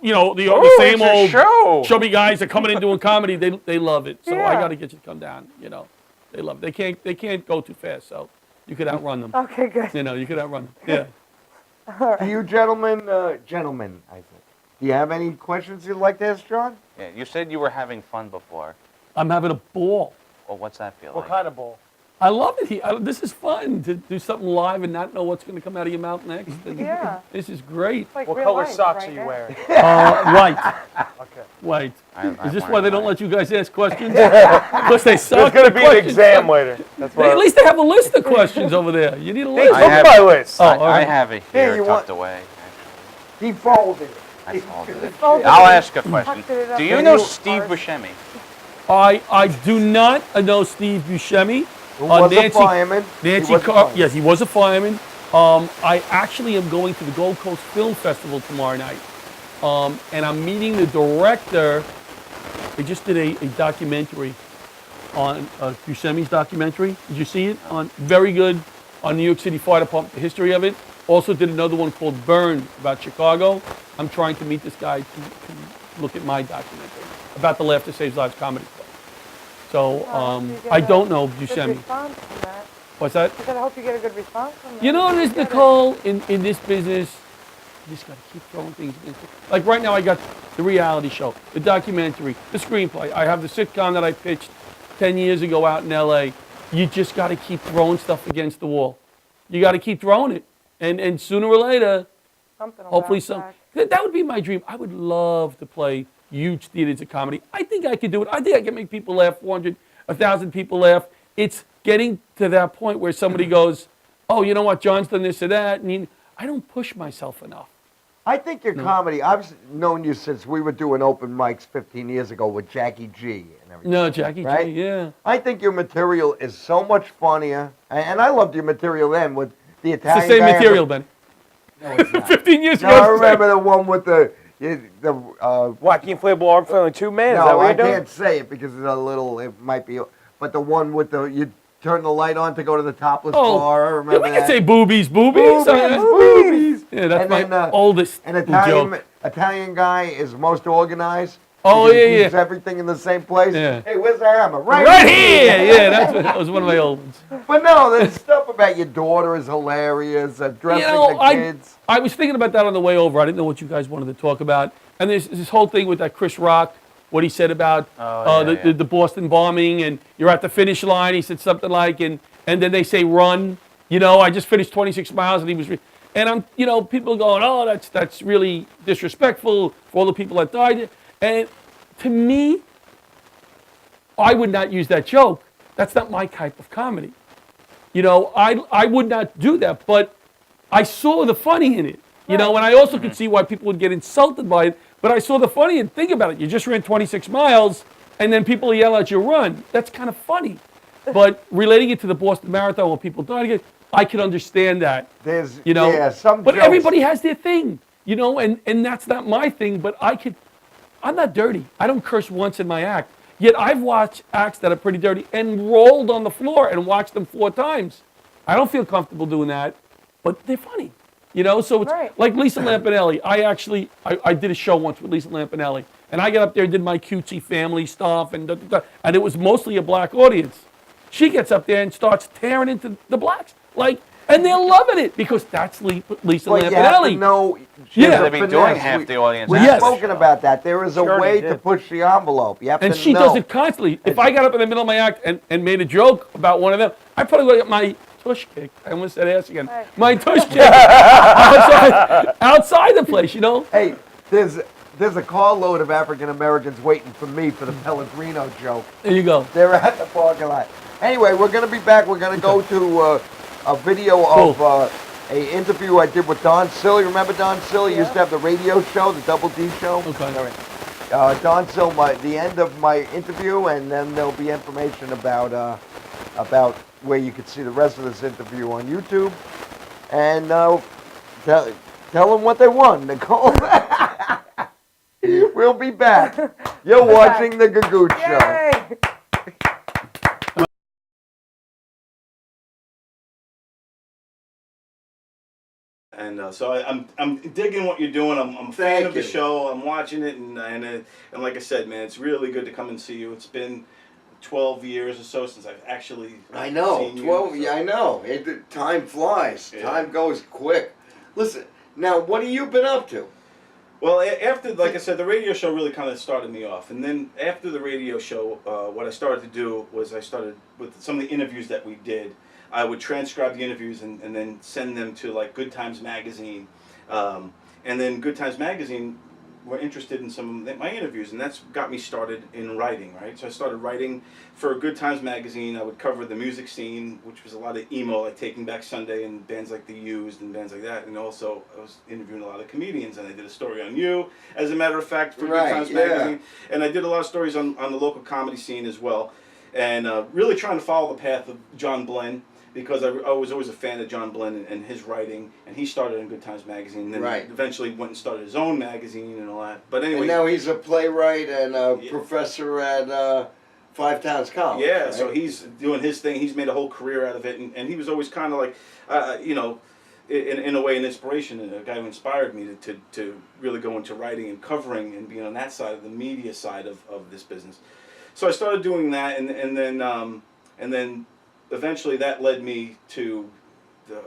you know, the same it's a old show. chubby guys are coming in doing comedy. They love it. So I Yeah. got to get you to come down. You know, they love it. They can't go too fast. So you could outrun them. Okay, good. You know, you could outrun them. Yeah. Do you gentlemen, I think, do you have any questions you'd like to ask John? Yeah, you said you were having fun before. I'm having a ball. Well, what's that feel What like? kind of bowl? I love it. This is fun to do something live and not know what's going to come out of your mouth next. And Yeah. This is great. It's like What real color life socks right are you there. wearing? White. Okay. White. I'm Is this wearing why they don't white. let you guys ask questions? Because they suck. There's going to at be an questions. exam later. That's At why. least they have a list of questions over there. You need a Hey, list. I look have- at my list. Oh, all I right. have it Here, here you tucked want- away. He folded it. I folded it. Folded I'll it, ask a question. tucked it up Do you in know your Steve purse. Buscemi? I do not know Steve Buscemi. Who was a Nancy, fireman. He Nancy was a Carr. fireman. Yes, he was a fireman. I actually am going to the Gold Coast Film Festival tomorrow night, and I'm meeting the director. They just did a documentary on Buscemi's documentary. Did you see it? Very good on New York City Fire Department, the history of it. Also did another one called Burn about Chicago. I'm trying to meet this guy to look at my documentary about the Laughter Saves Lives Comedy Club. So You get I a don't know good Buscemi. response from that. What's that? I said, I hope you get a good response from that. You know what it is, Get it. Nicole, in this business, you just got to keep throwing things against it. Like right now, I got the reality show, the documentary, the screenplay. I have the sitcom that I pitched 10 years ago out in L.A. You just got to keep throwing stuff against the wall. You got to keep throwing it. And sooner or later, Something will hopefully bounce back. that would be my dream. I would love to play huge theaters of comedy. I think I could do it. I think I can make people laugh, 400, 1,000 people laugh. It's getting to that point where somebody goes, oh, you know what, John's done this or that. And I don't push myself enough. I think your comedy, I've known you since we were doing open mics 15 years ago with Jackie G and everything. No, Jackie right? G, yeah. I think your material is so much funnier, and I loved your material then with the It's Italian the same guy. material, Ben. No, it's not. 15 years No, ago. I it's the same. remember the one with the Joaquin Inflatable Arm Flailing 2 Man. Is that no, what I you're doing? can't say it because it's a little, it might be, but the one with the, you turn the light on to go to the topless bar, I yeah, remember we that. can say boobies. Boobies. Yeah, that's And my then, oldest An Italian, joke. Italian guy is most organized. Oh, because yeah, he keeps yeah. everything in the same place. Yeah. Hey, where's the hammer? Right here. Yeah, that was one of my old ones. But no, the stuff about your daughter is hilarious. Dressing the kids. I was thinking about that on the way over. I didn't know what you guys wanted to talk about. And there's this whole thing with that Chris Rock, what he said about the Boston bombing, and you're at the finish line. He said something like, and then they say run. You know, I just finished 26 miles, and he was, and I'm, you know, people are going, oh, that's really disrespectful for all the people that died. And to me, I would not use that joke. That's not my type of comedy. You know, I would not do that, but I saw the funny in it. You know, and I also could see why people would get insulted by it, but I saw the funny, and think about it. You just ran 26 miles, and then people yell at you, run. That's kind of funny. But relating it to the Boston Marathon where people died again, I can understand that. There's, you know, yeah, some but jokes. everybody has their thing, you know, and that's not my thing, but I'm not dirty. I don't curse once in my act. Yet I've watched acts that are pretty dirty and rolled on the floor and watched them 4 times. I don't feel comfortable doing that, but they're funny. You know, so it's like Lisa Lampanelli. I did a show once with Lisa Lampanelli, and I got up there and did my cutesy family stuff, and it was mostly a black audience. She gets up there and starts tearing into the blacks, and they're loving it because that's Lisa Well, Lampanelli. you have to know, Yeah. They've been doing half the audience. We've Yes. spoken about that. There is a Sure way they to did. push the envelope. You have And to she know. does it constantly. If I got up in the middle of my act and made a joke about one of them, I probably would get my tush kick. I almost said ass again. My tush kick outside the place, you know? Hey, there's a carload of African Americans waiting for me for the Pellegrino joke. There you go. They're at the parking lot. Anyway, we're going to be back. We're going to go to a video Cool. of a interview I did with Don Sill. You remember Don Sill? He used to have the radio show, the Double D show. Okay. Don Sill, the end of my interview, and then there'll be information about where you could see the rest of this interview on YouTube. And tell them what they won, Nicole. We'll be back. You're watching the Gagootz Show. Yay! And so I'm digging what you're doing. I'm a fan Thank of the you. show. I'm watching it, and like I said, man, it's really good to come and see you. It's been 12 years or so since I've actually I know, seen 12, you. So. yeah, I know. Time flies. Yeah. Time goes quick. Listen, now, what have you been up to? Well, after, like I said, the radio show really kind of started me off. And then after the radio show, what I started to do was I started with some of the interviews that we did. I would transcribe the interviews and then send them to like Good Times Magazine. And then Good Times Magazine were interested in some of my interviews, and that's got me started in writing, right? So I started writing for Good Times Magazine. I would cover the music scene, which was a lot of emo, like Taking Back Sunday and bands like The Used and bands like that. And also I was interviewing a lot of comedians, and I did a story on you, as a matter of fact, for Good Times Magazine. And I did a lot of stories on the local comedy scene as well. And really trying to follow the path of John Blenn, because I was always a fan of John Blenn and his writing, and he started in Good Times Magazine, and then eventually went and started his own magazine and all that. But anyway, And now he's a playwright and a professor at Five Towns College. yeah, right? so he's doing his thing. He's made a whole career out of it, and he was always kind of like, you know, in a way, an inspiration, and a guy who inspired me to really go into writing and covering and being on that side of the media side of this business. So I started doing that, and then eventually that led me to the.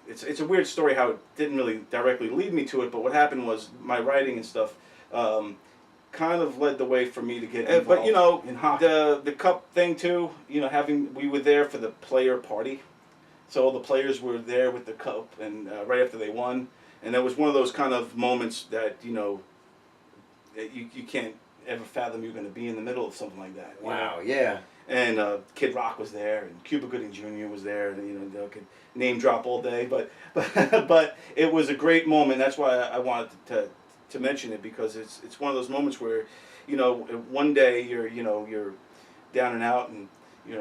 It's a weird story how it didn't really directly lead me to it, but what happened was my writing and stuff kind of led the way for me to get involved. But you know, in hockey. The cup thing too. You know, we were there for the player party. So all the players were there with the cup, and right after they won, and that was one of those kind of moments that you can't ever fathom you're going to be in the middle of something like that. Wow, yeah. And Kid Rock was there, and Cuba Gooding Jr. was there, and they could name drop all day, but it was a great moment. That's why I wanted to mention it, because it's one of those moments where, one day you're down and out, and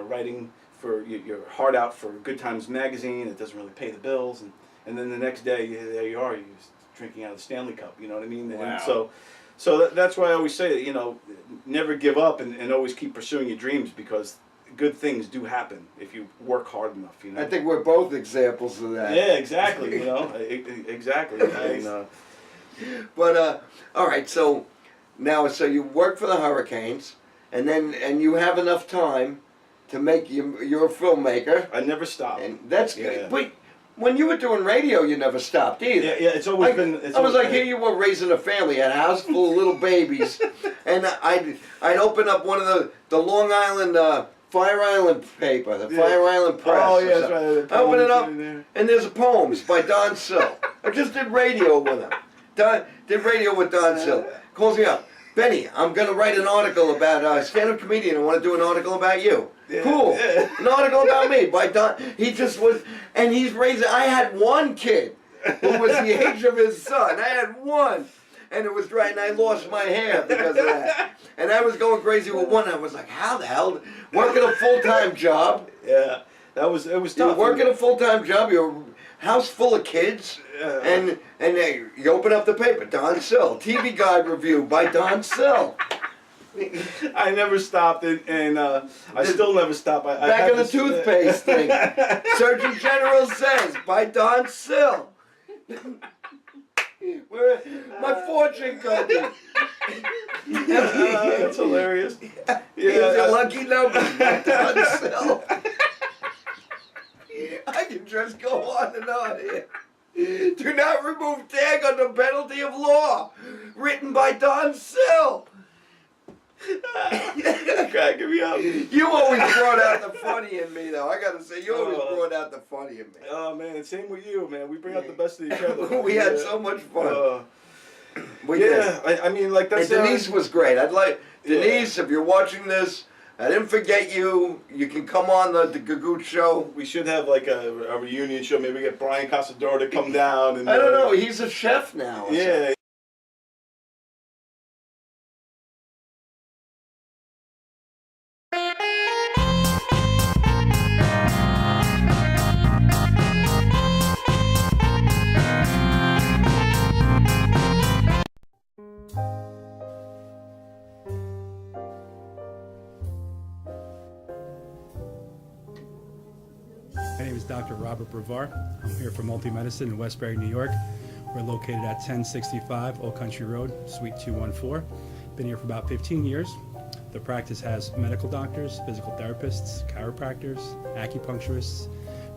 writing for your heart out for Good Times magazine. It doesn't really pay the bills, and then the next day there you are, you're drinking out of the Stanley Cup. You know what I mean? Wow. And so that's why I always say that never give up, and always keep pursuing your dreams, because good things do happen if you work hard enough. I think we're both examples of that. Yeah, exactly. Exactly. But all right, so now you work for the Hurricanes, and you have enough time to make you're a filmmaker. I never stopped. And that's good. But when you were doing radio, you never stopped either. Yeah, it's always been. Here you were raising a family, had a house full of little babies, and I'd open up one of the Long Island Fire Island paper, the Fire Island Press. Oh yeah, that's right. I open it up, and there's poems by Don Sill. I just did radio with him. Did radio with Don Sill. Calls me up. Benny, I'm going to write an article about a stand-up comedian. I want to do an article about you. Yeah. Cool. Yeah. An article about me by Don. He just was, and he's raising. I had one kid who was the age of his son. I had one. And it was right, and I lost my hair because of that. And I was going crazy with one. I was like, how the hell? Working a full-time job. Yeah, it was tough. You're working a full-time job. You're a house full of kids. And you open up the paper, Don Sill, TV Guide review by Don Sill. I never stopped, and I still never stop. Back in the toothpaste thing. Surgeon General says by Don Sill. My fortune company. That's hilarious. Yeah, here's your lucky number by Don Sill. I can just go on and on here. Do not remove tag under penalty of law. Written by Don Sill. Cracking me up. You always brought out the funny in me, though. I gotta say, you always brought out the funny in me. Oh man, same with you, man. We bring out the best of each other. We had so much fun. I mean, like that's. And Denise was great. Denise, if you're watching this, I didn't forget you. You can come on the Gagootz show. We should have like a reunion show. Maybe get Brian Casador to come down. And I don't know. He's a chef now. Yeah. My name is Dr. Robert Brevard. I'm here for Multi-Medicine in Westbury, New York. We're located at 1065 Old Country Road, Suite 214. Been here for about 15 years. The practice has medical doctors, physical therapists, chiropractors, acupuncturists.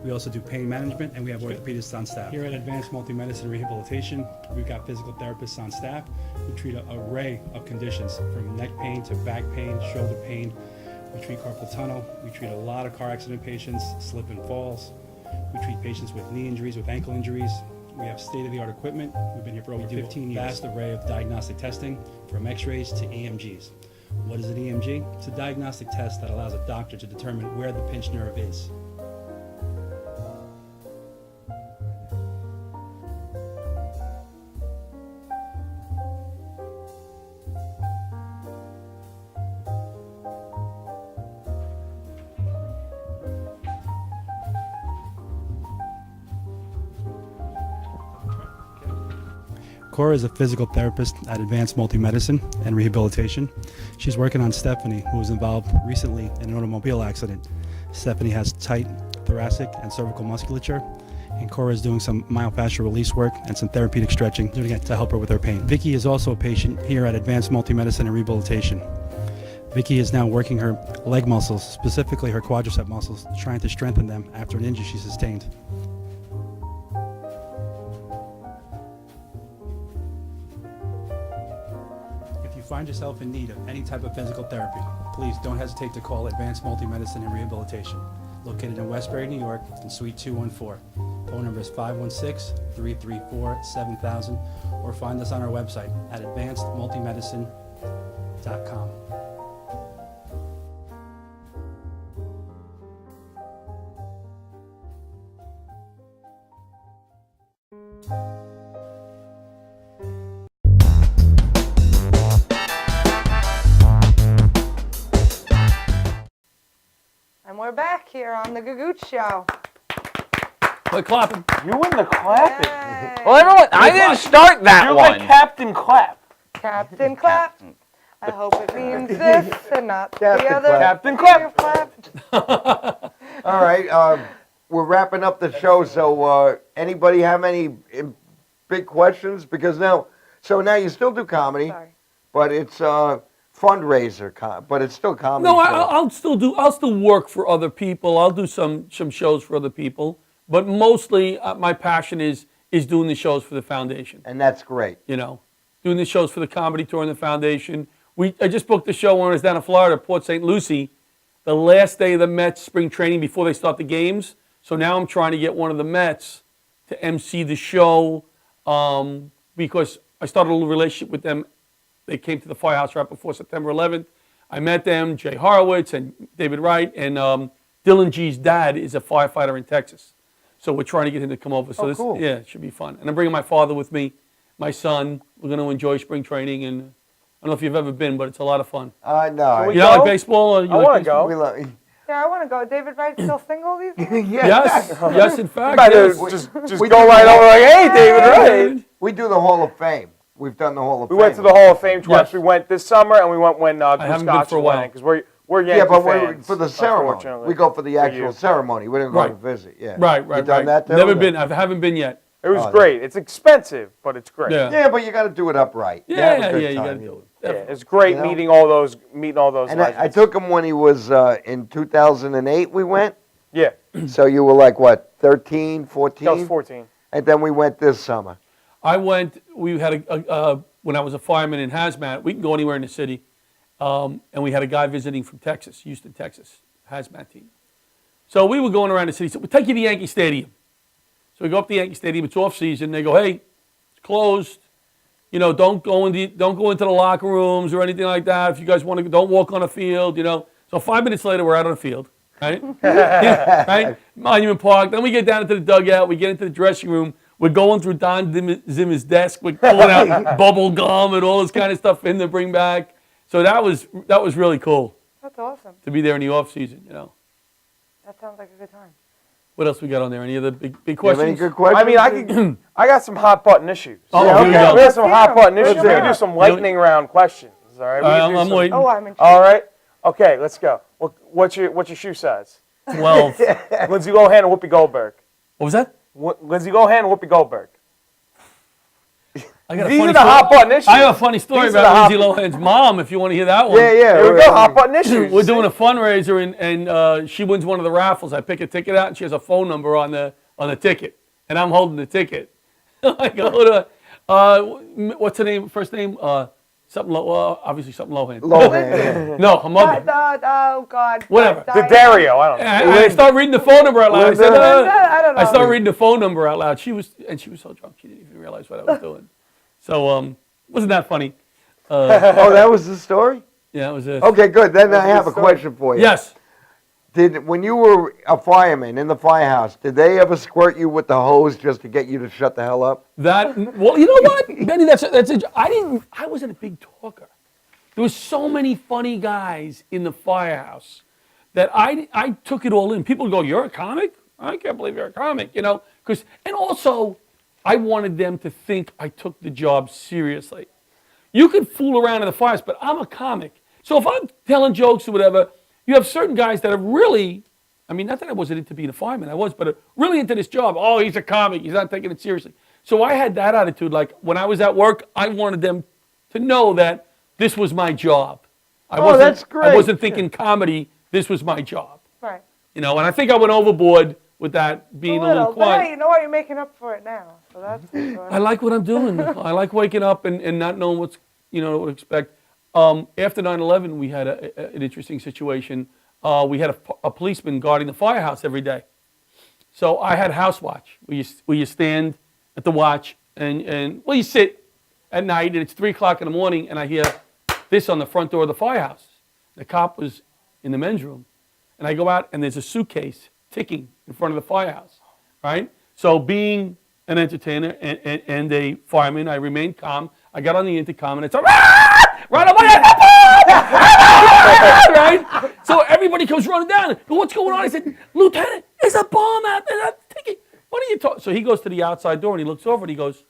We also do pain management, and we have orthopedists on staff. Here at Advanced Multi-Medicine Rehabilitation, we've got physical therapists on staff who treat an array of conditions, from neck pain to back pain, shoulder pain. We treat carpal tunnel. We treat a lot of car accident patients, slip and falls. We treat patients with knee injuries, with ankle injuries. We have state-of-the-art equipment. We've been here for over 15 years. Vast array of diagnostic testing, from x-rays to EMGs. What is an EMG? It's a diagnostic test that allows a doctor to determine where the pinched nerve is. Cora is a physical therapist at Advanced Multi-Medicine and Rehabilitation. She's working on Stephanie, who was involved recently in an automobile accident. Stephanie has tight thoracic and cervical musculature, and Cora is doing some myofascial release work and some therapeutic stretching doing it to help her with her pain. Vicky is also a patient here at Advanced Multi-Medicine and Rehabilitation. Vicky is now working her leg muscles, specifically her quadricep muscles, trying to strengthen them after an injury she sustained. If you find yourself in need of any type of physical therapy, please don't hesitate to call Advanced Multi-Medicine and Rehabilitation, located in Westbury, New York, in Suite 214. Phone number is 516-334-7000, or find us on our website at advancedmultimedicine.com. And we're back here on the Gagootz Show. We're clapping. You in the clapping. Yay. Well, everyone, I didn't start that You're one. like Captain Clap. Captain Clap. I hope it means this and not Captain the other. Clap. Captain Clap. Clap. All right, we're wrapping up the show, so anybody have any big questions? Because now you still do comedy, Sorry. but it's fundraiser, but it's still comedy. No, show. I'll still work for other people. I'll do some shows for other people, but mostly my passion is doing the shows for the foundation. And that's great. You know, doing the shows for the comedy tour and the foundation. I just booked the show when I was down in Florida, Port St. Lucie, the last day of the Mets spring training before they start the games. So now I'm trying to get one of the Mets to MC the show because I started a little relationship with them. They came to the firehouse right before September 11th. I met them, Jay Horowitz and David Wright, and Dylan G's dad is a firefighter in Texas. So we're trying to get him to come over. So cool. Yeah, it should be fun. And I'm bringing my father with me, my son. We're going to enjoy spring training, and I don't know if you've ever been, but it's a lot of fun. No. You don't like baseball? Or you I like want to baseball? go. Yeah, I want to go. David Wright's still single these days? Yes, yes, in fact. Better Yes. just we go do right that. over like, hey, David, right? We do the Hall of Fame. We've done the Hall of We Fame. went to the Hall of Fame twice. Yes. We went this summer, and we went when haven't been for a while. because we're Yankee Yeah, but fans, for the ceremony. unfortunately. We go for the actual you. ceremony. We didn't go Right. to visit. Yeah. Right. You done that too? Never been. I haven't been yet. It was Oh, great. It's expensive, but it's great. Yeah. Yeah, but you got to do it upright. You Yeah, have a good you got to time. do it. Yeah, it's great You know? meeting all those And I legends. took him when he was in 2008. We went. Yeah, So you were like what, 13, 14? that was 14. And then we went this summer. I went. We had when I was a fireman in hazmat. We can go anywhere in the city, and we had a guy visiting from Texas, Houston, Texas, hazmat team. So we were going around the city. So we take you to Yankee Stadium. So we go up to Yankee Stadium. It's off season. They go, hey, it's closed. You know, don't go into the locker rooms or anything like that. If you guys want to, don't walk on the field. You know. So 5 minutes later, we're out on the field, right? Yeah, right. Monument Park. Then we get down into the dugout. We get into the dressing room. We're going through Don Zimmer's desk. We're pulling out bubble gum and all this kind of stuff in to bring back. So that was really cool That's awesome. to be there in the off season. You know. That sounds like a good time. What else we got on there? Any other big You have questions? any good questions? I mean, I got some hot button issues. Oh, Yeah, here we okay. go. We have some hot button Let's issues. hear We can it. do some lightning round questions. All right. We can do I'm some- waiting. Oh, I'm intrigued. All right. Okay, let's go. What's your shoe size? 12. Lindsay Lohan and Whoopi Goldberg. What was that? Lindsay Lohan and Whoopi Goldberg. I got a These funny are the story. hot button issues. I have a funny story These are about the Lindsay Lohan's mom. If you want to hear that one. Yeah, yeah. Here we go. Hot button issues. We're doing a fundraiser and she wins one of the raffles. I pick a ticket out and she has a phone number on the ticket, and I'm holding the ticket. I go to what's her name? First name? Something. Obviously something Lohan. Lohan. No, her mother. Oh, God. Whatever. The Dario. I don't know. I start reading the phone number out loud. I said, I don't know. I start reading the phone number out loud. She was so drunk she didn't even realize what I was doing. So wasn't that funny? Oh, that was the story? Yeah, it was it. Okay, good. Then I have a question for you. Yes. When you were a fireman in the firehouse, did they ever squirt you with the hose just to get you to shut the hell up? Well, you know what, Benny? I wasn't a big talker. There was so many funny guys in the firehouse that I took it all in. People go, "You're a comic? I can't believe you're a comic," you know? And also, I wanted them to think I took the job seriously. You could fool around in the firehouse, but I'm a comic. So if I'm telling jokes or whatever, you have certain guys that are really I mean, not that I wasn't into being a fireman, I was, but really into this job. Oh, he's a comic, he's not taking it seriously. So I had that attitude, like when I was at work, I wanted them to know that this was my job. That's great. I wasn't thinking comedy, this was my job. Right. You know, and I think I went overboard with that being a little But quiet. hey, you know what? You're making up for it now. So that's I like what I'm doing. I like waking up and not knowing what's, what to expect. After 9/11, we had an interesting situation. We had a policeman guarding the firehouse every day. So I had house watch, where you stand at the watch and you sit at night and it's 3 o'clock in the morning and I hear this on the front door of the firehouse. The cop was in the men's room. And I go out and there's a suitcase ticking in front of the firehouse, right? So being an entertainer and a fireman, I remained calm. I got on the intercom and it's right on my head, right? So everybody comes running down. What's going on? I said, Lieutenant, there's a bomb out there. That's ticking. What are you talking? So he goes to the outside door and he looks over and he goes,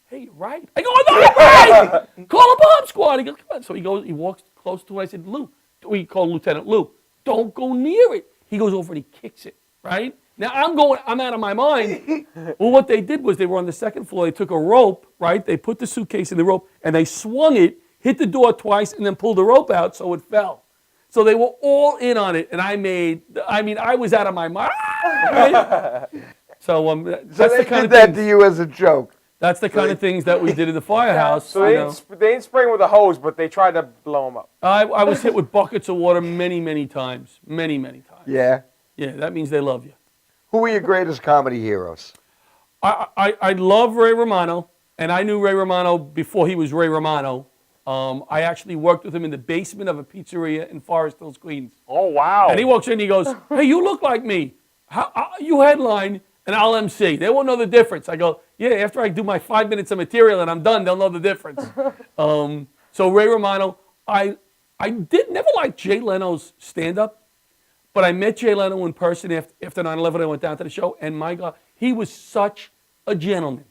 hey, you're right. I go, I'm not right. Call a bomb squad. He goes, come on. So he walks close to it. I said, Lou, we call Lieutenant Lou. Don't go near it. He goes over and he kicks it, right? Now I'm out of my mind. Well, what they did was they were on the second floor. They took a rope, right? They put the suitcase in the rope and they swung it, hit the door twice, and then pulled the rope out so it fell. So they were all in on it, and I was out of my mind. Right? So that's So the they kind did of that things. to you as a joke. That's the kind of things that we did in the firehouse. So they didn't spray him with a hose, but they tried to blow him up. I was hit with buckets of water many, many times. Many, many times. Yeah. Yeah, that means they love you. Who are your greatest comedy heroes? I love Ray Romano, and I knew Ray Romano before he was Ray Romano. I actually worked with him in the basement of a pizzeria in Forest Hills, Queens. Oh, wow. And he walks in and he goes, hey, you look like me. You headline and I'll MC. They won't know the difference. I go, yeah, after I do my 5 minutes of material and I'm done, they'll know the difference. So Ray Romano, I never liked Jay Leno's stand-up, but I met Jay Leno in person after 9/11. I went down to the show, and my God, he was such a gentleman.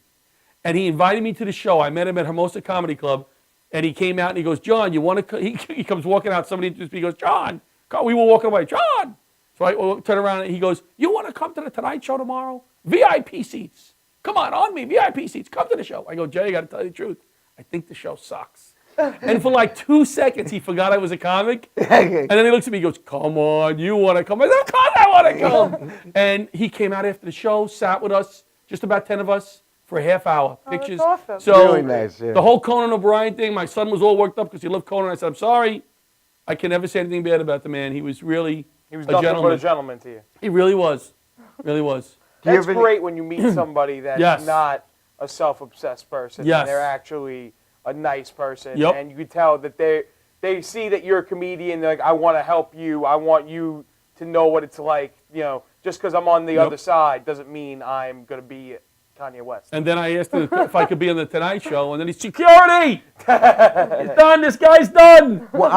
And he invited me to the show. I met him at Hermosa Comedy Club, and he came out and he goes, John, you want to? He comes walking out. Somebody introduced me. He goes, John. We were walking away. John. So I turn around and he goes, you want to come to the Tonight Show tomorrow? VIP seats. Come on me, VIP seats. Come to the show. I go, Jay, I got to tell you the truth. I think the show sucks. And for like 2 seconds, he forgot I was a comic. And then he looks at me and goes, come on, you want to come? I said, of course I want to come. And he came out after the show, sat with us, just about 10 of us, for a half hour. Pictures. That's awesome. So Really nice, yeah. the whole Conan O'Brien thing, my son was all worked up because he loved Conan. I said, I'm sorry. I can never say anything bad about the man. He was really He was a nothing gentleman. but a gentleman to you. He really was. Really was. That's great when you meet somebody that's Yes. not a self-obsessed person. Yes. And they're actually a nice person. Yep. And you can tell that they see that you're a comedian. They're like, I want to help you. I want you to know what it's like. Just because I'm on the other side doesn't mean I'm going to be Kanye West. And then I asked him if I could be on the Tonight Show, and then he's security. He's done. This guy's done. Well,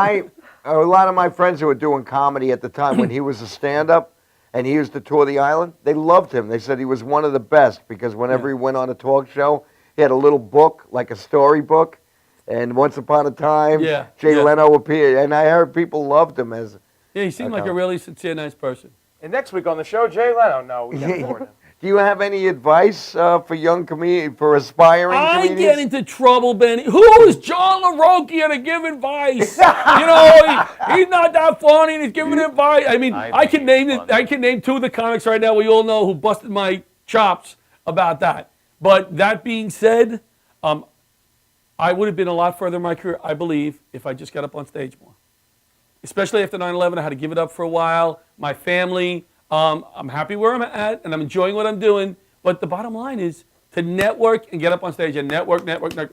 a lot of my friends who were doing comedy at the time when he was a stand-up and he used to tour the island, they loved him. They said he was one of the best because whenever he went on a talk show, he had a little book, like a storybook, and once upon a time, Jay Leno appeared, and I heard people loved him as. Yeah, he seemed like a really sincere, nice person. And next week on the show, Jay Leno. No, we can't afford him. Do you have any advice for young for aspiring I comedians? get into trouble, Benny. Who is John LaRocchia to give advice? He's not that funny and he's giving advice. I mean, I can name two of the comics right now we all know who busted my chops about that. But that being said, I would have been a lot further in my career, I believe, if I just got up on stage more. Especially after 9/11, I had to give it up for a while. My family, I'm happy where I'm at, and I'm enjoying what I'm doing. But the bottom line is to network and get up on stage and network,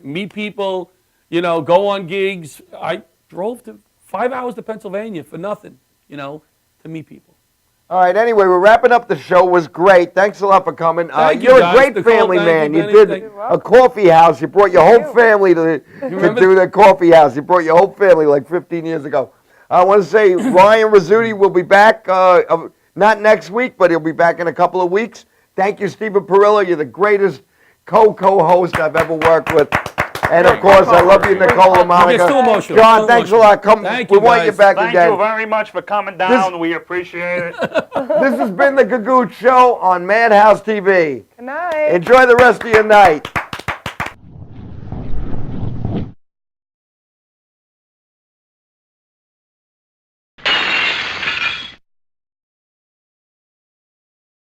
meet people, go on gigs. I drove 5 hours to Pennsylvania for nothing, to meet people. All right, anyway, we're wrapping up the show. It was great. Thanks a lot for coming. Thank you, You're guys. a great Nicole, family thank man. you, You Benny. did a coffee house. You brought your whole family to do the coffee house. You brought your whole family like 15 years ago. I want to say Ryan Rizzuti will be back, not next week, but he'll be back in a couple of weeks. Thank you, Stephen Perillo. You're the greatest co-host I've ever worked with. And of course, I love you, Nicole and Monica. gets too emotional. John, Too thanks a emotional. lot. Come, Thank we you, want you guys. back Thank again. you very much for coming down. We appreciate it. This has been the Gagootz Show on Madhouse TV. Good night. Enjoy the rest of your night.